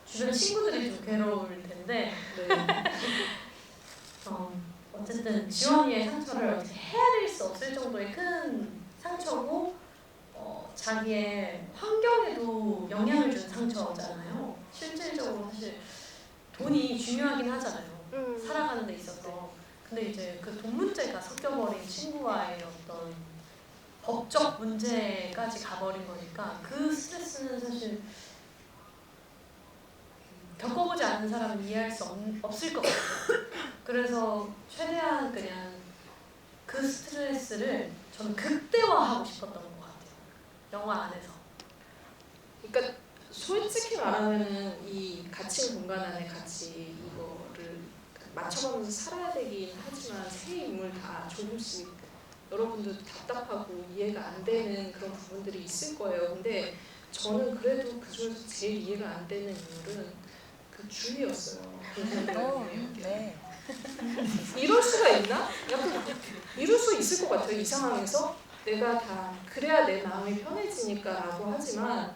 주변 친구들이 좀 괴로울 텐데 어쨌든 지원이의 상처를 어떻게 헤아릴 수 없을 정도의 큰 상처고 자기의 환경에도 영향을 준 상처잖아요. 실질적으로 사실 돈이 중요하긴 하잖아요. 살아가는 데 있어서. 근데 이제 그 돈 문제가 섞여버린 친구와의 어떤 법적 문제까지 가버린 거니까 그 스트레스는 사실 겪어보지 않는 사람은 이해할 수 없을 것 같아요. 그래서 최대한 그냥 그 스트레스를 저는 극대화하고 싶었던 것 같아요. 영화 안에서.
그러니까 솔직히 말하면은 이 갇힌 공간 안에 같이 이거를 맞춰가면서 살아야 되긴 하지만 세 인물 다 조금씩 여러분도 답답하고 이해가 안 되는 그런 부분들이 있을 거예요. 근데 저는 그래도 그 중에서 제일 이해가 안 되는 인물은 그 주희였어요. 그
네.
이럴 수가 있나? 약간 이럴 수 있을 것 같아요. 이 상황에서 내가 다 그래야 내 마음이 편해지니까라고 하지만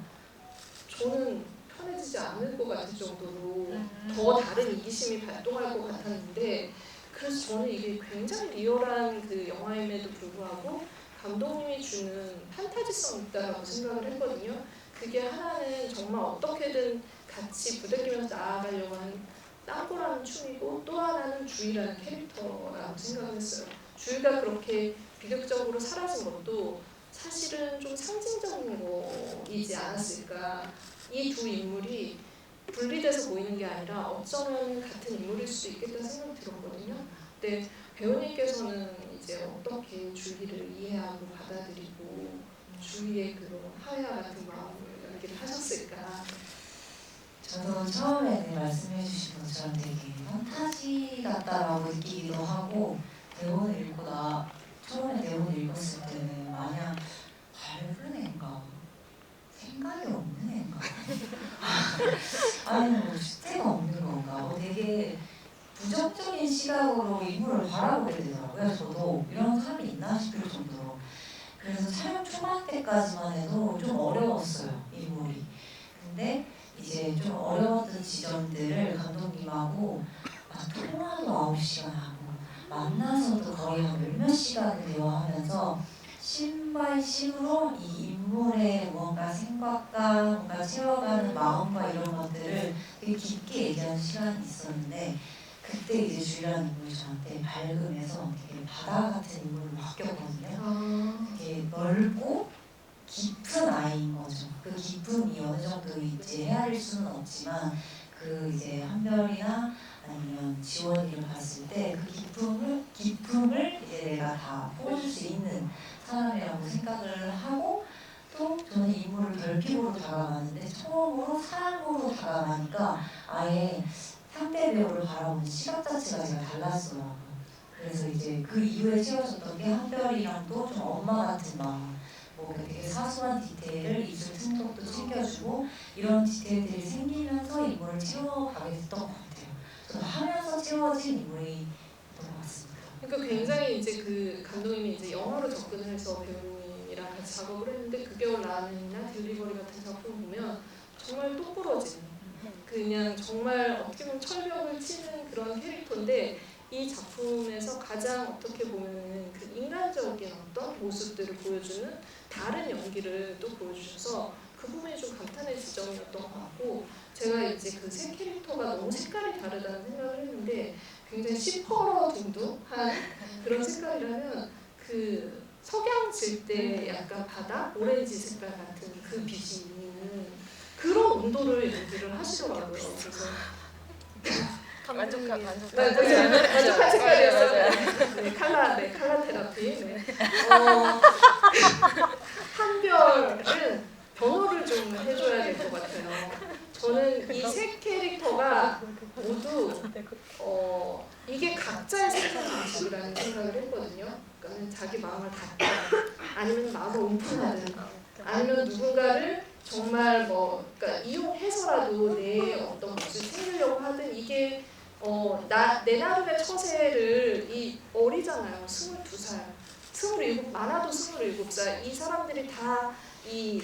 저는 편해지지 않을 것 같을 정도로 더 다른 이기심이 발동할 것 같았는데 그래서 저는 이게 굉장히 리얼한 그 영화임에도 불구하고 감독님이 주는 판타지성이 있다고 생각을 했거든요. 그게 하나는 정말 어떻게든 같이 부대끼면서 나아가려고 하는 땅보라는 춤이고 또 하나는 주희라는 캐릭터라고 생각을 했어요. 주희가 그렇게 비극적으로 사라진 것도 사실은 좀 상징적인 거이지 않았을까. 이 두 인물이 분리돼서 보이는 게 아니라 어쩌면 같은 인물일 수도 있겠다는 생각이 들었거든요. 근데 배우님께서는 이제 어떻게 주희를 이해하고 받아들이고 주희의 그런 하야 같은 마음을 연기를 하셨을까.
저도 처음에 말씀해 주신 것처럼 되게 판타지 같다라고 느끼기도 하고 대본을 읽고 처음에 대본을 읽었을 때는 마냥 밝은 애인가 생각이 없는 애인가 아니 뭐 주체가 없는 건가 되게 부정적인 시각으로 인물을 바라보게 되더라고요. 저도 이런 사람이 있나 싶을 정도로. 그래서 촬영 초반 때까지만 해도 좀 어려웠어요, 인물이. 근데 이제 좀 어려웠던 지점들을 감독님하고 통화도 9시간 하고 만나서도 거의 한 몇몇 시간을 대화하면서 씬 바이 씬으로 이 인물의 뭔가 생각과 뭔가 채워가는 마음과 이런 것들을 되게 깊게 얘기하는 시간이 있었는데 그때 이제 주희라는 인물이 저한테 밝으면서 되게 바다 같은 인물로 바뀌었거든요. 되게 넓고 깊은 아이인 거죠. 그 깊음이 어느 정도 이제 헤아릴 수는 없지만 그 이제 한별이나 아니면 지원이를 봤을 때 그 깊음을 이제 내가 다 뽑아줄 수 있는 사람이라고 생각을 하고 또 저는 인물을 결핍으로 다가가는데 처음으로 사람으로 다가가니까 아예 상대 배우를 바라보는 시각 자체가 제가 달랐어요. 그래서 이제 그 이후에 채워졌던 게 한별이랑도 좀 엄마 같은 마음 뭐 되게 사소한 디테일을 입술 틈톡도 챙겨주고 이런 디테일들이 생기면서 인물을 채워가게 됐던 것 같아요. 저는 하면서 채워진 인물이 것 같습니다.
그러니까 굉장히 이제 그 감독님이 이제 영화로 접근을 해서 배우님이랑 같이 작업을 했는데 그 겨울 라면이나 딜리버리 같은 작품 보면 정말 똑부러진 그냥 정말 어떻게 보면 철벽을 치는 그런 캐릭터인데 이 작품에서 가장 어떻게 보면 그 인간적인 어떤 모습들을 보여주는 다른 연기를 또 보여주셔서 그 부분이 좀 감탄의 지점이었던 것 같고 제가 이제 그 세 캐릭터가 너무 색깔이 다르다는 생각을 했는데 굉장히 시퍼러둥둥한 그런 색깔이라면 그 석양 질 때 약간 바다 오렌지 색깔 같은 그 빛이 있는 그런 온도를 연기를 하시더라고요. 그래서
만족한
색깔이었어요. 네, 칼라 테라피. 네. 한별은 변호를 좀 해줘야 될 것 같아요. 저는 이 세 캐릭터가 모두 이게 각자의 생각 방식이라는 생각을 했거든요. 그러니까 자기 마음을 닫든 아니면 마음을 오픈하든 아니면 누군가를 정말 그러니까 이용해서라도 내 어떤 것을 챙기려고 하든 이게 내 나름의 처세를 이 어리잖아요. 22살, 27, 많아도 27살 이 사람들이 다 이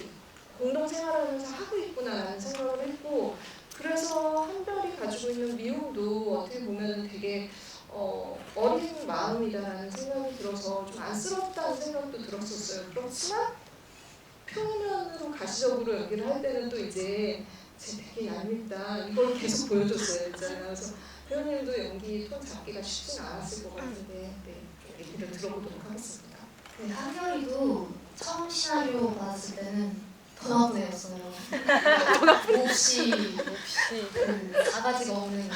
공동생활을 하면서 하고 있구나라는 생각을 했고 그래서 한별이 가지고 있는 미움도 어떻게 보면 되게 어린 마음이다라는 생각이 들어서 좀 안쓰럽다는 생각도 들었었어요. 그렇지만 표면으로 가시적으로 연기를 할 때는 또 이제 쟤 되게 얄밉다 이걸 계속 보여줬어요. 있잖아요. 그래서 배우님도 연기 톤 잡기가 쉽지는 않았을 것 같은데 얘기를 들어보도록 하겠습니다.
네, 한별이도 처음 시나리오 받았을 때는 더 나쁜 애였어요. 몹시 그 가가지가 없는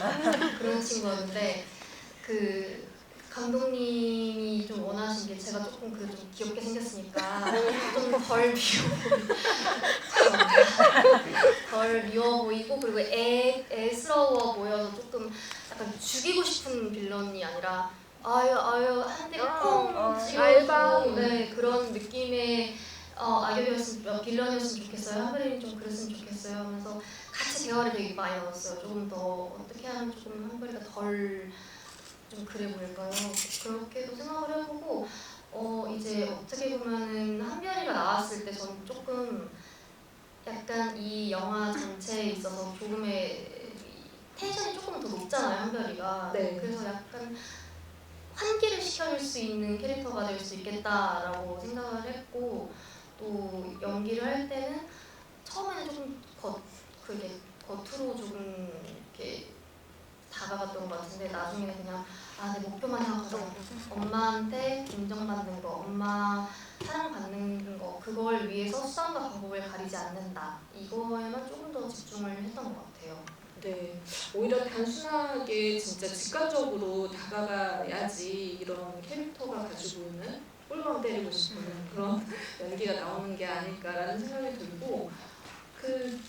그런 친구였는데 그 감독님이 좀 원하신 게 제가 조금 그 좀 귀엽게 생겼으니까 좀 덜 미워 보이고 그리고 애스러워 보여서 조금 약간 죽이고 싶은 빌런이 아니라 아유 한 대 콩 찍어주고 네, 그런 느낌의 악역이었으면 빌런이었으면 좋겠어요. 한별이 좀 그랬으면 좋겠어요. 하면서 같이 대화를 되게 많이 나눴어요. 조금 더 어떻게 하면 조금 한별이가 덜 좀 그래 보일까요? 그렇게도 생각을 해보고 이제 어떻게 보면은 한별이가 나왔을 때 저는 조금 약간 이 영화 전체에 있어서 조금의 텐션이 조금 더 높잖아요, 한별이가.
네.
그래서 약간 환기를 시켜줄 수 있는 캐릭터가 될 수 있겠다라고 생각을 했고, 또 연기를 할 때는 처음에는 조금 겉으로 조금 이렇게 다가갔던 것 같은데 나중에는 그냥 내 목표만 생각하자. 엄마한테 인정받는 거, 엄마 사랑받는 거, 그걸 위해서 수단과 방법을 가리지 않는다. 이거에만 조금 더 집중을 했던 것 같아요.
네, 오히려 단순하게 진짜 직관적으로 다가가야지 이런 캐릭터가 가지고 있는 꿀밤 때리고 싶은 그런 연기가 나오는 게 아닐까라는 생각이 들고, 그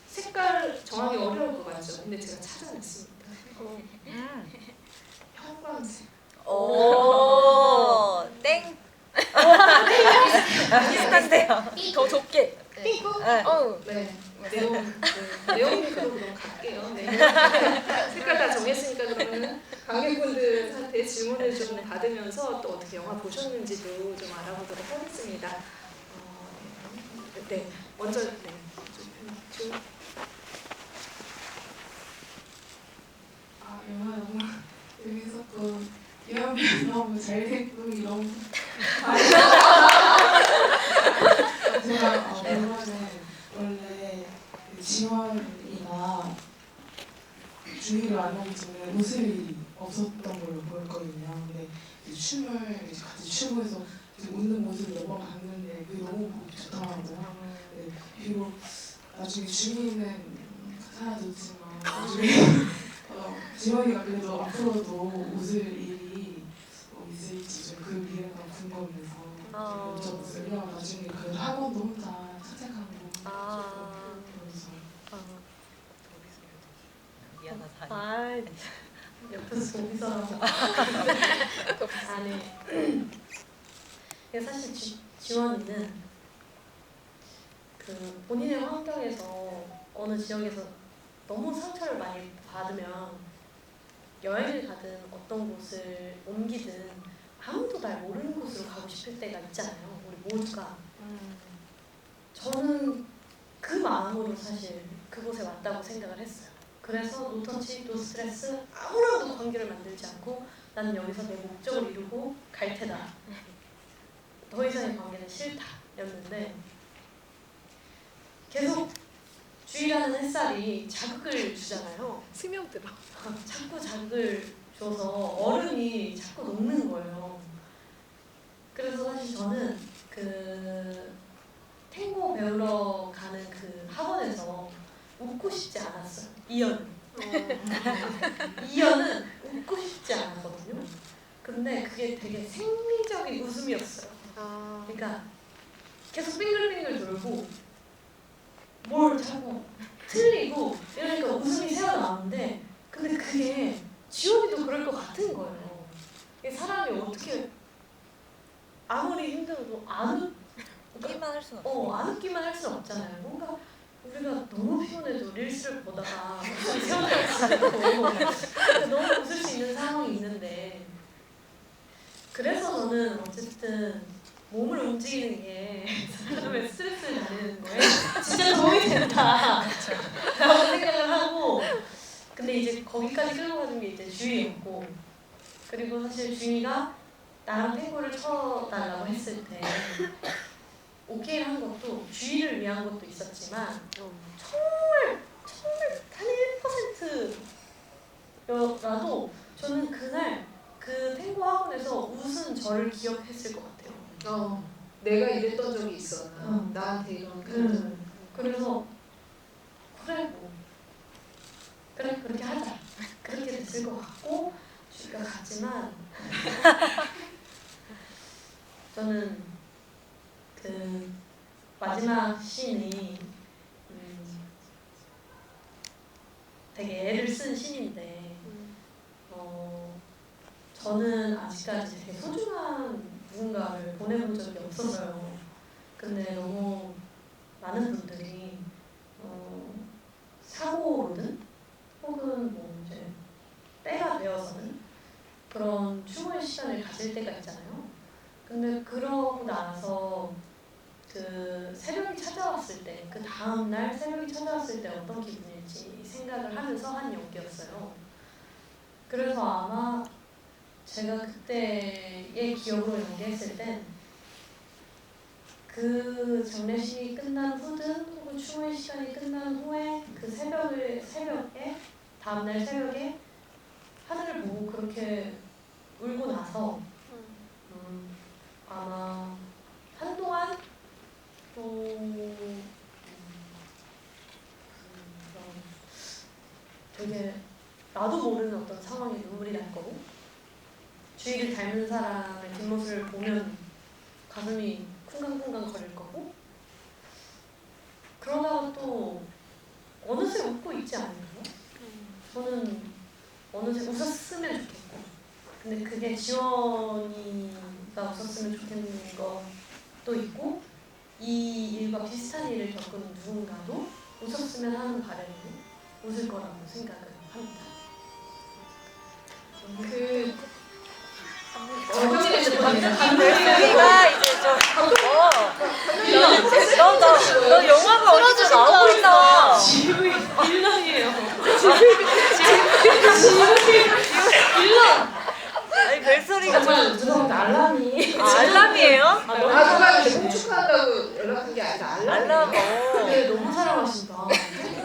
색깔 정하기 어려울 것 같죠. 근데 제가 찾아냈습니다. 형광색.
오, 땡. 비슷한데요. 더 좁게.
핑크?
네.
네. 네온핑크로 그럼 갈게요. 네. 색깔 다 정했으니까 그러면은 관객분들한테 질문을 좀 받으면서 또 어떻게 영화 보셨는지도 좀 알아보도록 하겠습니다. 네, 먼저 좀
영화 너무 재밌었고 기억이 너무 잘됐고 너무 제가 이번에 원래 지원이나 주희를 안 하기 전에 웃을 일이 없었던 걸로 보였거든요. 근데 춤을 같이 추고 해서 웃는 모습을 몇 번 봤는데 그게 너무 보기 좋더라고요. 네, 비록 나중에 주희는 사라졌지만 나중에 지원이가 그래도 앞으로도 웃을 일이 있을지 좀 그 미래가 궁금해서 여쭤봤어요. 왜냐면 나중에 그 학원도 혼자 착착하고 그래서
아, 옆에서 보기서 아니. 사실 지원이는 그 본인의 환경에서 어느 지역에서 너무 상처를 많이 받으면 여행을 가든 어떤 곳을 옮기든 아무도 날 모르는 곳으로 가고 싶을 때가 있잖아요. 우리 모두가. 저는 그 마음으로 사실 그곳에 왔다고 생각을 했어요. 그래서 노터치, 노스트레스 아무랑도 관계를 만들지 않고 나는 여기서 내 목적을 이루고 갈 테다. 더 이상의 관계는 싫다 였는데 계속 주희라는 햇살이 자극을 주잖아요.
스며들어.
자꾸 자극을 줘서 얼음이 자꾸 녹는 거예요. 그래서 사실 저는 그 탱고 배우러 가는 그 학원에서 웃고 싶지 않았어요. 이연은 웃고 싶지 않았거든요. 근데 그게 되게 생리적인 웃음이었어요. 그러니까 계속 빙글빙글 돌고 뭘 자꾸 틀리고 이러니까 웃음이 새어나오는데, 근데 그게 지원이도 그럴 것 같은 거예요. 이게 사람이 어떻게 아무리 힘들어도 안
웃기만 할 수는 없어.
안 웃기만 할 수는 없잖아요. 뭔가 우리가 너무 피곤해도 릴스를 보다가 웃음이 새어나오고 너무 웃을 수 있는 상황이 있는데, 그래서 저는 어쨌든 몸을 움직이는 게 사람의 스트레스를 날리는 거에 진짜 도움이 된다 라고 생각을 하고, 근데 이제 거기까지 끌고 가는 게 이제 주희였고, 그리고 사실 주희가 나랑 탱고를 쳐달라고 했을 때 오케이 한 것도 주희를 위한 것도 있었지만 정말 단 1%라도 저는 그날 그 탱고 학원에서 웃은 저를 기억했을 것 같아요.
내가 이랬던 적이 있어. 나한테 이런
그래서 그래 그렇게 하자. 그렇게 됐을 것 같고 주희가 갔지만 저는 그 마지막 씬이 되게 애를 쓴 씬인데 저는 아직까지 되게 소중한 누군가를 보내본 적이 없어서요. 근데 너무 많은 분들이 사고로든 혹은 뭐 이제 때가 되어서는 그런 추모의 시간을 가질 때가 있잖아요. 근데 그러고 나서 그 새벽이 찾아왔을 때, 그 다음 날 새벽이 찾아왔을 때 어떤 기분일지 생각을 하면서 한 연기였어요. 그래서 아마 제가 그때의 기억으로 연기했을 땐 그 장례식이 끝난 후든 혹은 추모의 시간이 끝난 후에 그 새벽에 다음날 새벽에 하늘을 보고 그렇게 울고 나서 아마 한동안 되게 나도 모르는 어떤 상황에 눈물이 날 거고 주위를 닮은 사람의 뒷모습을 보면 가슴이 쿵강쿵강 거릴 거고 그러다가 또 어느새 웃고 있지 않을까요? 저는 어느새 웃었으면 좋겠고 근데 그게 지원이가 웃었으면 좋겠는 것도 있고 이 일과 비슷한 일을 겪은 누군가도 웃었으면 하는 바람이 웃을 거라고 생각을 합니다.
우리가 이제 좀 너 영화가 어디서 나오고 있나?
지우이 빌런이에요.
아니 벨소리가
정말 죄송합니다. 알람이
알람이에요?
누가 축하한다고 연락한 게 아니라
알람.
네, 너무 사랑하신다.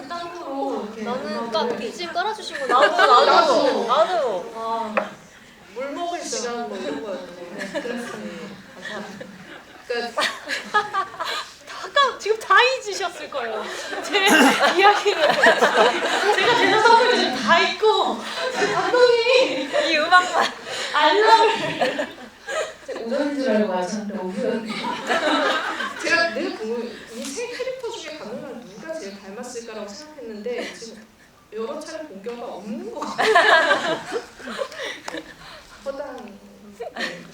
딴으로 이렇게
나는 딱 BGM 깔아주신 거
나도.
물 먹을 시간 뭐 이런 거였는데 그랬어요. 그러니까
아까 지금 다 잊으셨을 거예요. 제 이야기를 제가 대사선을 지금 다 잊고 감독님이
이 음악만.
알람을
오전인 줄 알고 아셨는데 오후였네.
제가 늘 이 세 캐릭터 중에 감독을 누가 제일 닮았을까라고 생각했는데 지금 여러 차례 본 경우가 없는 것 같아요. 허당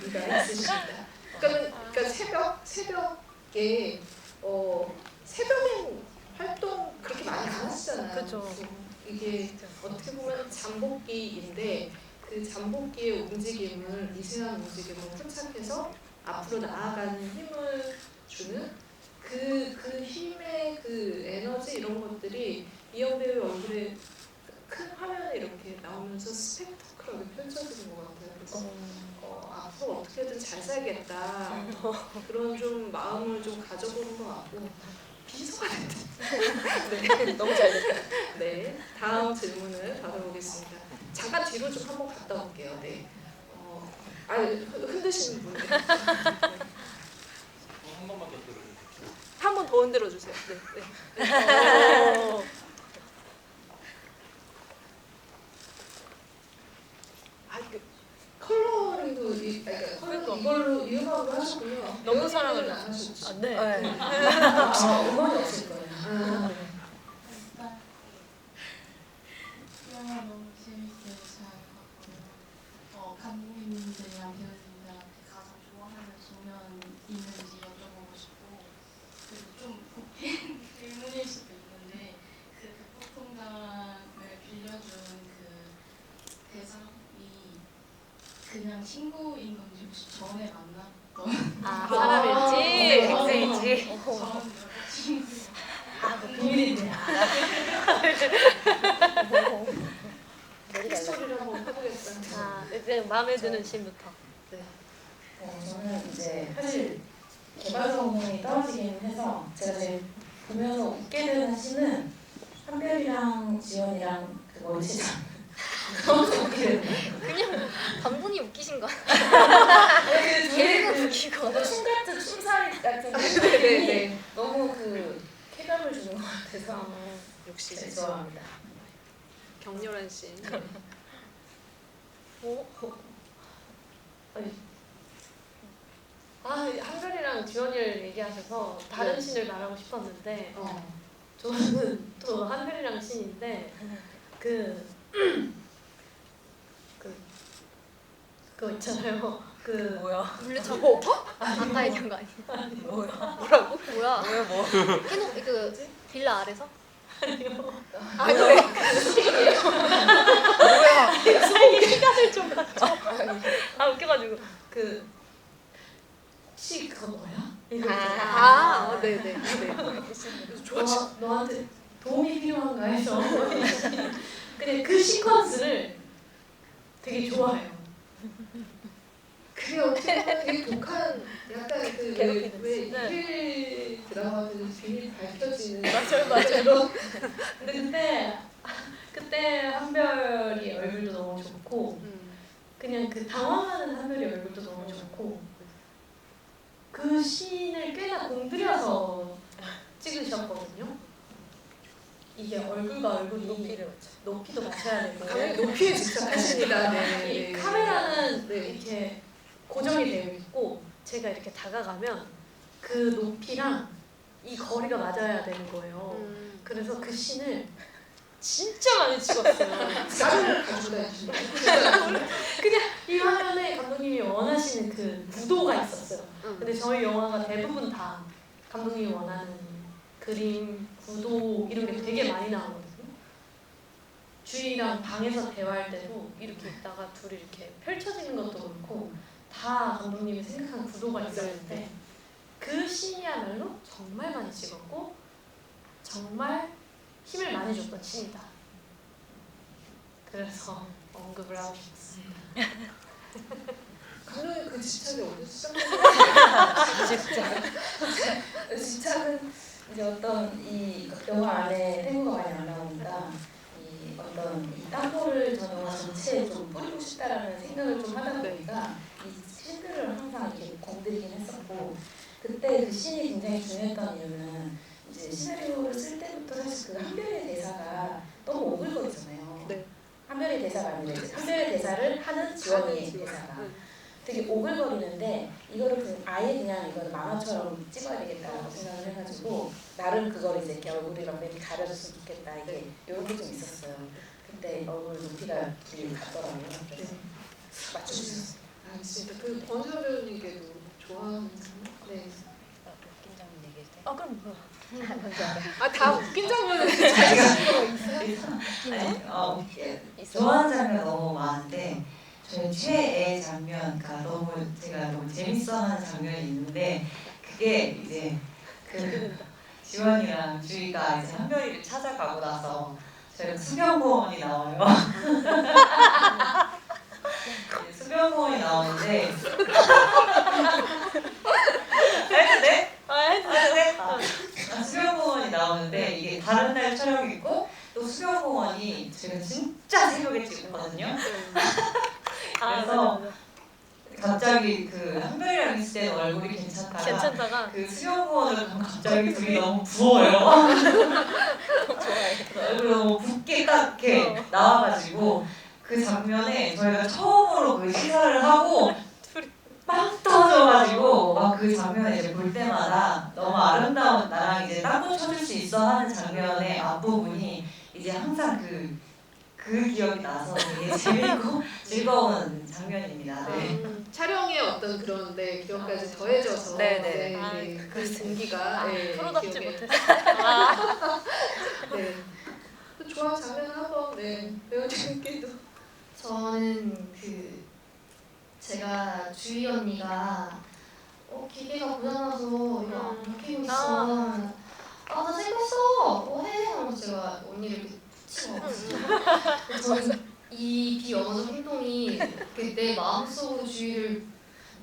리가 있으십니다. 그러니까 새벽에 새벽엔 활동 그렇게 많이 안 하시잖아요.
그죠.
이게 어떻게 보면 잠복기인데 그 잠복기의 움직임을 미세한 움직임을 포착해서 앞으로 나아가는 힘을 주는 그 힘의 그 에너지 이런 것들이 이영 배우의 얼굴에 큰 화면에 이렇게 나오면서 스펙터클하게 펼쳐지는 것 같아요. 그래서 앞으로 어떻게든 잘 살겠다 그런 좀 마음을 좀 가져보는 것 같고 비서가 됐다. 네,
너무 잘 됐다.
네, 다음 질문을 받아보겠습니다. 잠깐 뒤로 좀 한번 갔다 올게요. 네. 흔드시는 분. 한 번만 더 들어주세요. 한 번 더 흔들어 주세요. 네. 컬러링도 이걸로 이 음악으로 하셨군요.
너무 사랑을
안 하셨죠?
네.
음악이 없을 거예요.
영화 너무 재밌게 잘 봤고요. 감독님들이랑 배우님들한테 가장 좋아하는 장면 있는지 여쭤보고 싶고 그리고 좀 복잡한 질문일 수도 있는데 그 극복통장을 빌려준 그 대상이 그냥 친구인 건지 혹시 전에 만났던
사람일지 객체일지.
전 여자친구
비밀인데.
히스토리를 한번 해보겠습니다.
이제 마음에 드는 씬부터.
저는 이제 사실 개발성이 떨어지긴 해서 제가 제일 보면서 웃게 되는 씬은 한별이랑 지원이랑 그 머리시장 너무 웃게 되는
그냥 단분이 웃기신 거
그
걔는 웃기고
춤 같은 춤사위 같은
네네네.
너무 그 쾌감을 주는 것 같아서
역시
제일 좋아합니다.
격렬한 씬.
한별이랑 지원이를 얘기하셔서 다른
네.
씬을 말하고 싶었는데 저는 또 한별이랑 씬인데 그 그거 있잖아요. 그
뭐야?
물리차고 아까 얘기한 거 아니야?
뭐야?
뭐라고? 뭐야?
왜 뭐?
해놓 그 빌라 아래서?
아니요.
아 그래?
아니 시간을 좀 갖춰. 아 웃겨가지고 그거 뭐야? 이거
네네.
너한테 도움이 필요한가 해서 근데 그 시퀀스를 되게 좋아해요.
그게 어떻게 보면 되게 독한 약간
괴롭히는
그왜
네.
일일 드라마들 비밀 밝혀지는
맞아요. 근데 그때 한별이 얼굴도 너무 좋고 그냥 그 당황하는 한별이 얼굴도 너무 좋고 그 씬을 꽤나 공들여서 찍으셨거든요. 이게 얼굴과 얼굴이 높이도 맞춰야 되고
당연히 높이에 집착하십니다. 네.
이 카메라는
네.
이렇게 고정이 되어 있고 제가 이렇게 다가가면 그 높이랑 이 거리가 맞아야 되는 거예요. 그래서 그 씬을 진짜 많이 찍었어요.
사진을 가지고 다니시는
그냥 이 화면에 감독님이 원하시는 그 구도가 있었어요. 근데 저희 영화가 대부분 다 감독님이 원하는 그림, 구도 이런 게 되게 많이 나오거든요. 주희랑 방에서 대화할 때도 이렇게 있다가 둘이 이렇게 펼쳐지는 것도 그렇고 다 감독님이 생각한 구도가 있었는데 그 씬이야말로 정말 많이 찍었고 정말 힘을 많이 줬던 씬이다. 그래서 언급을 하고 싶습니다.
감독님 그 집착이 어디서
집착은 이제 어떤 이 영화 안에 탱고가 많이 안 나오니까 이 어떤 이 땅볼을 전 영화 전체에 좀 뿌리고 싶다라는 생각을 좀 하다 보니까 이 씬들을 항상 이렇게 공들이긴 했었고 그때 그 씬이 굉장히 중요했던 이유는 이제 시나리오를 쓸 때부터 사실 그 한별의 대사가 너무 오글거리잖아요.
네.
한별의 대사가 아니라 이제 한별의 대사를 하는 지원이의 대사가 되게 오글거리는데 이거를 아예 그냥 이거를 만화처럼 찍어야 되겠다라고 생각을 해가지고 나름 그걸 이제 이렇게 얼굴이랑 이렇게 가려줬으면 좋겠다 이게 이런 게 좀 있었어요. 근데 얼굴 높이가 둘이 같더라고요. 그래서 맞춰주셨어요.
아 진짜 그 권수현 배우님께도 좋아하는 네.
웃긴 장면 얘기해 돼?
아 그럼 뭐야?
다 웃긴 장면을 잘
좋아하는 장면 너무 많은데 저희 최애 장면, 그러니까 너무 제가 너무 재밌어하는 장면이 있는데 그게 이제 그 지원이랑 주희가 이제 한별이를 찾아가고 나서 저희가 수변공원이 나와요. 수변공원이 나오는데 해도 돼? 해도 돼? 수변공원이 나오는데 이게 다른 날 촬영이고 또 수변공원이 제가 진짜 새벽에 찍었거든요. 그래서 갑자기 그 한별이랑 있을 때는 얼굴이 괜찮다가 그 수영공원을 가면 갑자기 둘이 너무 부어요. 얼굴이 너무 붓게 딱 이렇게 나와가지고 그 장면에 저희가 처음으로 그 시사를 하고 빵 터져가지고 막 그 장면을 이제 볼 때마다 너무 아름다운 나랑 이제 땅콩 쳐줄 수 있어 하는 장면의 앞부분이 이제 항상 그 기억이 나서 되게 재밌고 즐거운 장면입니다. 네.
촬영의 어떤 그런 기억까지 더해져서 그 공기가
풀어답지
기억에.
못했어.
네. 또 좋아하는 장면 한번 배우님께도
저는 제가 주희 언니가 기계가 고장나서 이거 안 켜고 있어. 나 생겼어. 해. 하면서 제가 언니를 이렇게 붙이거든요. 저는 이 비언어적 행동이 내 마음속으로 주희를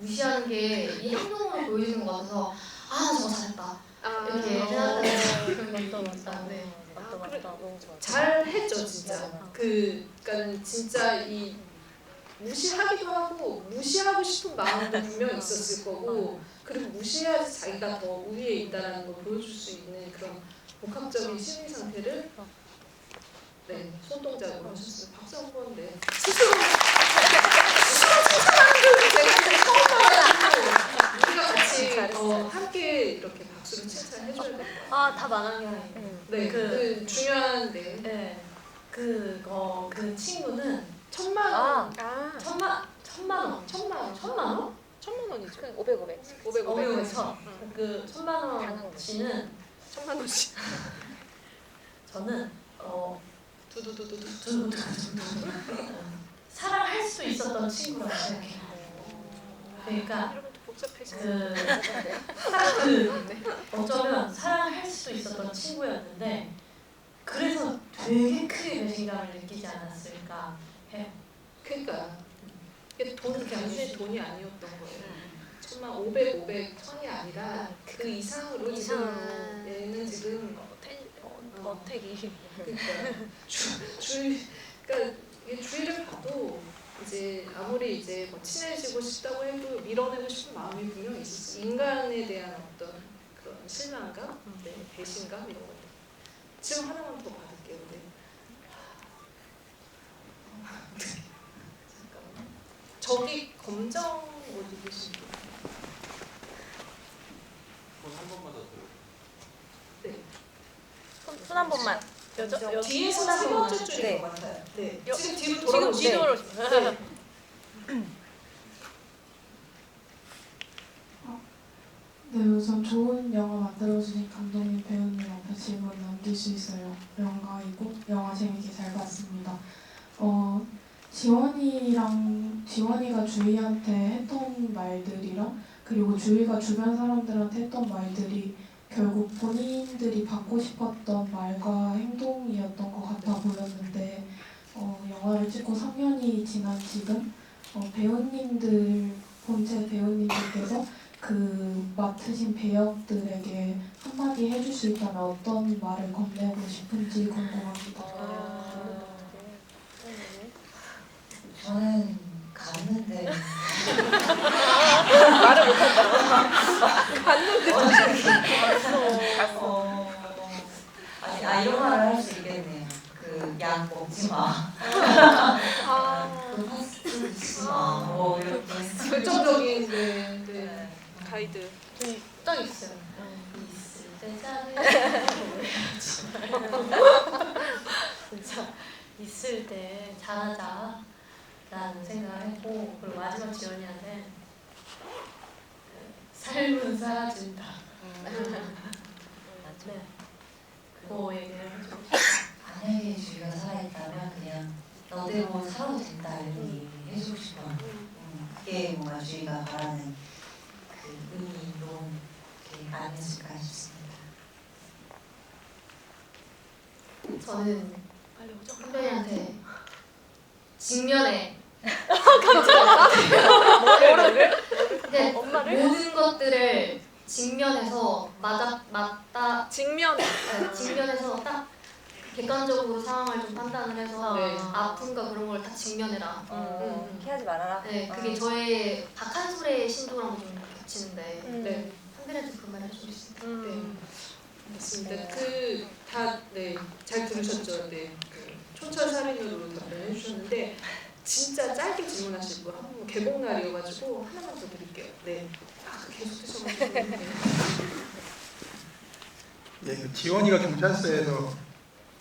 무시하는 게 이 행동으로 보여지는 것 같아서 나 저거 잘했다. 이렇게 생각하는 그런 게 있다. 네.
맞다. 너무 좋아.
잘 했죠 진짜. 그러니까 진짜 이 무시하기도 하고 무시하고 싶은 마음도 분명 있었을 거고 그리고 무시해야지 자기가 더 우위에 있다라는 걸 보여줄 수 있는 그런 복합적인 심리 상태를 손동작으로 하셨어요. 박수 한번 스스로 칭찬하는 걸 제가 처음 봐가지고 우리가 같이 함께 이렇게 박수를 칭찬해줘야 될 것 같아요.
다 만한 게 아니에요.
네, 그 중요한
그 친구는
천만
천만 원. 천만 원?
1,000만 원이죠.
500, 500.
500, 500.
500에서 그 천만 원치는
1,000만 원씩.
저는
두두두두두.
사랑할 수 있었던 친구라고 생각해요. 그러니까 어쩌면 사랑할 수 있었던 친구였는데 그래서 되게 크게 배신감을 느끼지 않았을까 해요.
그러니까 이게 단순히 돈이 아니었던 거예요. 1,000만 500, 500, 1000이 아니라 그 이상으로 지금 얘는 지금
어택이.
그러니까 그러니까 이게 주위를 봐도 이제 아무리 이제 뭐 친해지고 싶다고 해도 밀어내고 싶은 마음이 분명히 있었어. 인간에 대한 어떤 그런 실망감, 배신감 이런 거. 지금 하나만 더 받을게요. 네. 잠깐만. 저기 검정 옷 입으신 분.
한 번만 더 들어.
네.
손 한 번만.
뒤에서 세 번째 줄인
네.
것 같아요. 네. 지금 뒤로
지금
돌아오세요.
뒤로
네.
네, 우선 좋은 영화 만들어주신 감독님, 배우님한테 질문 남길 수 있어요. 영광이고 영화 재밌게 잘 봤습니다. 지원이가 주희한테 했던 말들이랑 그리고 주희가 주변 사람들한테 했던 말들이 결국 본인들이 받고 싶었던 말과 행동이었던 것 같아 보였는데 영화를 찍고 3년이 지난 지금 배우님들, 본체 배우님들께서 그 맡으신 배역들에게 한마디 해줄 수 있다면 어떤 말을 건네고 싶은지 궁금합니다.
저는 갔는데
말을 못한다.
이런 말을 할 수 있겠네요. 그 약 먹지 마. 그 파스트 먹지 마. 뭐 이렇게
결정적인 네. 가이드.
저기 딱 있어요. 있을 때 짠해. 진짜 있을 때 잘하자라는 생각을 했고 그리고 마지막 지원이한테 삶은 사라진다. 네. 그거 얘기를 해주고
만약에 주희가 살아있다면 그냥 너대로 살아도 된다 이런 얘기 해주고 싶어요. 그게 뭔가 주희가 바라는 그 의미로 이렇게 아니었을까 싶습니다.
저는 한별이한테 직면해. 근데 모든 것들을 직면해서 맞다 직면해서 딱 객관적으로 상황을 좀 판단을 해서
네.
아픔과 그런 걸 다 직면해라.
피하지 말아라.
네, 그게 저의 박한솔의 신조랑도 좀 겹치는데
네.
한별이한테 그런 말 해주고 싶습니다.
네. 맞습니다. 잘 들으셨죠? 네. 그 촌철살인으로 답변해 주셨는데 진짜 짧게 질문하실 거 한번 개봉 날이어가지고 하나만 더 드릴게요. 네. 계속 드셔가지고. 네.
예, 그 지원이가 경찰서에서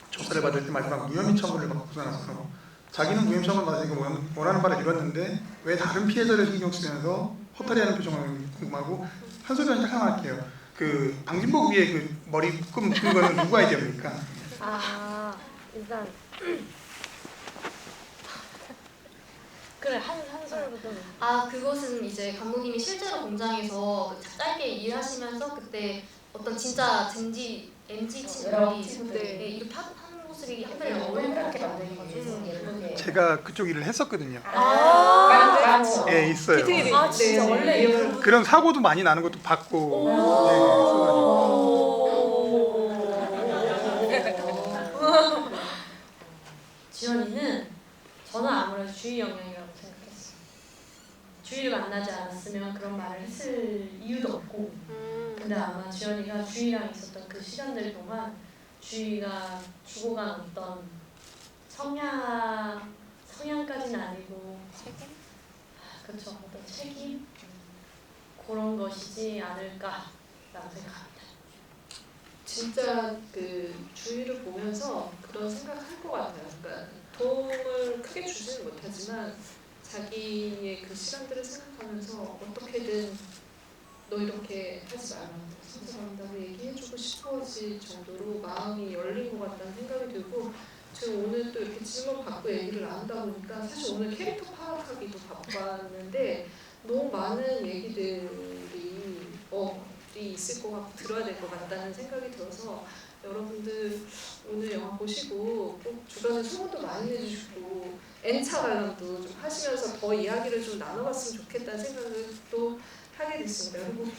조사를 받을 때 마지막 무혐의 처분을 받고 나서 자기는 무혐의 처분 받으니까 원하는 바를 이뤘는데 왜 다른 피해자를 신경 쓰면서 허탈해하는 표정을 궁금하고 한 소리만 잠깐 할게요. 그 방진복 위에 그 머리 묶음 묶은 거는 누구 아이디어입니까?
일단
그래 한 소리부터
그것은 이제 감독님이 실제로 공장에서 짧게 일하시면서 그때 어떤 진짜 MG 친구들이 이렇게 하는 모습이 한별이 너무
그렇게 만들기 위해서 예쁘게.
제가 그쪽 일을 했었거든요.
많죠.
예, 있어요.
디테일이.
진짜
네.
원래 이런
그런 사고도 많이 나는 것도 봤고.
지원이는 저는 아무래도 주희 영향이라고 생각했어요. 주희를 만나지 않았으면 그런 말을 했을 이유도 없고 근데 아마 지원이가 주희랑 있었던 그 시간들 동안 주희가 죽어간 어떤 성향까지는 아니고 그렇죠. 어떤 책임? 그런 것이지 않을까라고 생각합니다.
진짜 그 주위를 보면서 그런 생각할 것 같아요. 그러니까 도움을 크게 주지는 못하지만 자기의 그 시간들을 생각하면서 어떻게든 너 이렇게 하지 말라, 상처받는다고 얘기해주고 싶어질 정도로 마음이 열린 것 같다는 생각이 들고, 제가 오늘 또 이렇게 질문 받고 얘기를 나누다 보니까 사실 오늘 캐릭터 파악하기도 바빴는데 너무 많은 얘기들이 있을 것 같고 들어야 될 것 같다는 생각이 들어서 여러분들 오늘 영화 보시고 꼭 주변에 소문도 많이 내주시고 N차 관람도 좀 하시면서 더 이야기를 좀 나눠봤으면 좋겠다는 생각을 또 하게 됐습니다. 그리고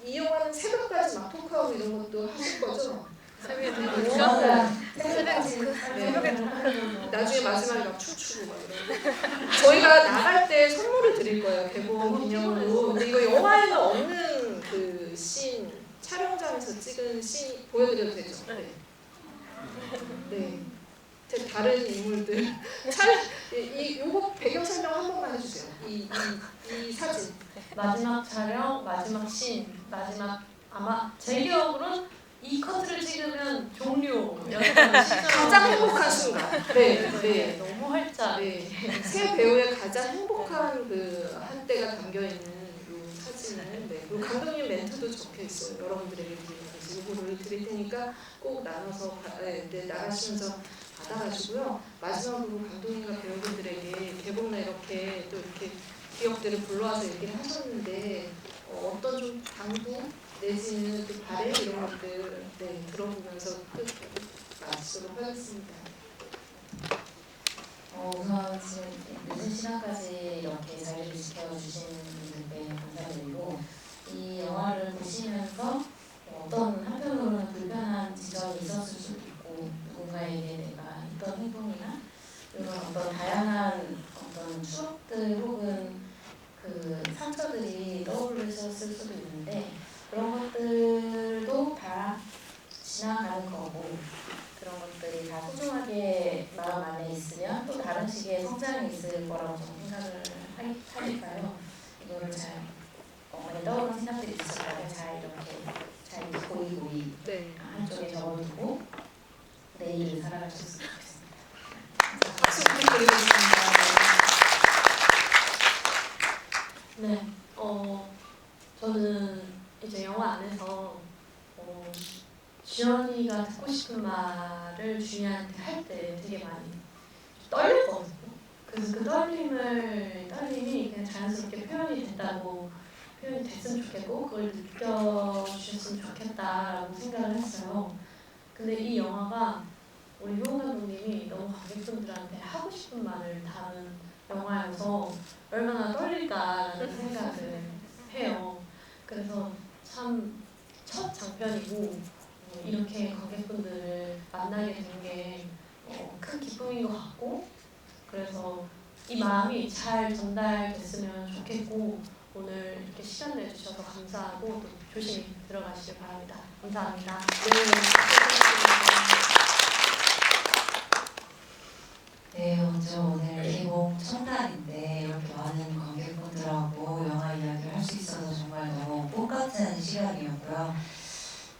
이 영화는 새벽까지 막 토크하고 이런 것도 하실 거죠? 새벽에 나중에 마지막에 막 춤추고 막 이런. 저희가 나갈 때 선물을 드릴 거예요. 개봉 기념으로. 근데 이거 영화에는 없는 그 씬, 촬영장에서 찍은 씬 보여드려도 되죠? 네. 다른 인물들. 요거 배경 설명 한 번만 해주세요. 이 사진.
마지막 촬영, 마지막 씬, 마지막 아마 제 기억으로는 이 커트를 찍으면 종료였던 시점.
가장 행복한 순간. 네.
너무 활짝.
네. 새 배우의 가장 행복한 그 한때가 담겨 있는 이 사진은. 네. 그리고 감독님 멘트도 적혀 있어요. 여러분들에게 드리면서 이거를 드릴 테니까 꼭 나눠서 나가시면서 받아가시고요. 마지막으로 감독님과 배우분들에게 개봉날 이렇게 또 이렇게 기억들을 불러와서 얘기를 하셨는데 어떤 좀 당부 내지는 그 바램 이런 것들 들어보면서 끝 마치도록 하겠습니다.
우선 지금 늦은 시간까지 이렇게 자리를 지켜주신 분들께 감사드리고, 이 영화를 보시면서 어떤 한편으로는 불편한 지점이 있었을 수도 있고, 누군가에게 내가 했던 행동이나 이런 어떤 다양한 어떤 추억들 혹은 그 상처들이 떠오르셨을 수도 있는데, 그런 것들도 다 지나가는 거고, 그런 것들이 다 소중하게 마음 안에 있으면 또 다른 식의 성장이 있을 거라고 저는 생각을 하니까요. 이거를 잘 많이 떠오르는 생각들이 있었다면 잘 이렇게 잘 고이고이 한쪽에 적어두고 내일을 살아가셨으면 좋겠습니다.
박수 부탁드리겠습니다.
네, 저는 이제 영화 안에서 주연이가 듣고 싶은 말을 주연한테 할 때 되게 많이 떨렸거든요. 그래서 그 떨림이 그냥 자연스럽게 표현이 됐으면 좋겠고 그걸 느껴주셨으면 좋겠다라고 생각을 했어요. 근데 이 영화가 우리 효은 감독님이 너무 관객분들한테 하고 싶은 말을 담은 영화여서 얼마나 떨릴까라는 생각을 해요. 그래서 참 첫 장편이고 이렇게 관객분들을 만나게 된 게 큰 기쁨인 것 같고, 그래서 이 마음이 잘 전달됐으면 좋겠고 오늘 이렇게 시간 내주셔서 감사하고 또 조심히 들어가시길 바랍니다. 감사합니다.
네, 먼저 오늘 개봉 첫날인데 이렇게 많은 관객분들하고 영화 이야기를 할 수 있어서 정말 너무 꽃 같은 시간이었고요.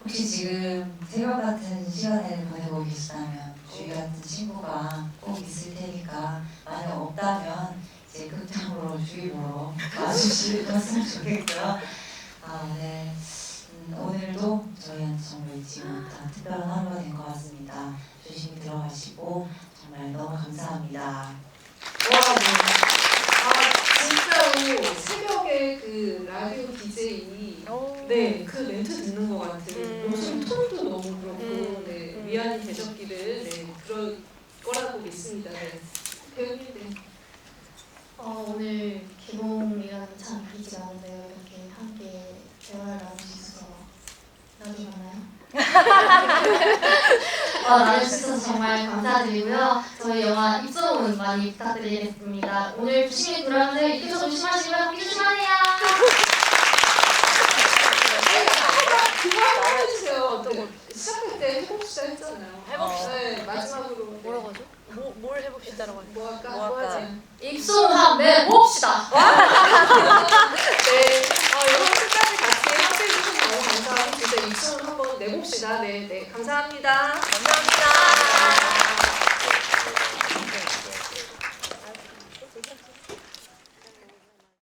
혹시 지금 새벽 같은 시간을 보내고 계시다면 주위 같은 친구가 꼭 있을 테니까 만약 없다면 이제 극장으로 주위 보러 와주시면 좋겠고요. 오늘도 저희한테 정말 잊지 못한 특별한 하루가 된 것 같습니다. 조심히 들어가시고 정말 너무 감사합니다.
진짜로 새벽에 그 라디오 DJ 그 멘트 듣는 것 같은 목소리 톤도 너무 그렇고 위안이 되셨기를 그럴 거라고 믿습니다. 배우님
오늘 개봉이라는 참 비지가 않은데요. 이렇게 함께 대화를 나눌 수 있어서 나중에 만나요? 나눠주셔서 정말 감사드리고요. 저희 영화 입소문 많이 부탁드리겠습니다. 오늘 조심히 돌아가는데 입도 조심하시고요. 감기 조심하세요.
그거 한번 해주세요. 시작할 때 해봅시다 했잖아요.
해봅시다.
네, 마지막으로
뭐라고 하죠? 뭘 해봅시다라고 하죠?
뭐 할까?
뭐 할까?
하지?
입소문 내봅시다.
여러분 끝까지 같이 함께해 주셔서 너무 감사하고 진짜 입소문 한번 내봅시다. 네, 감사합니다.
감사합니다.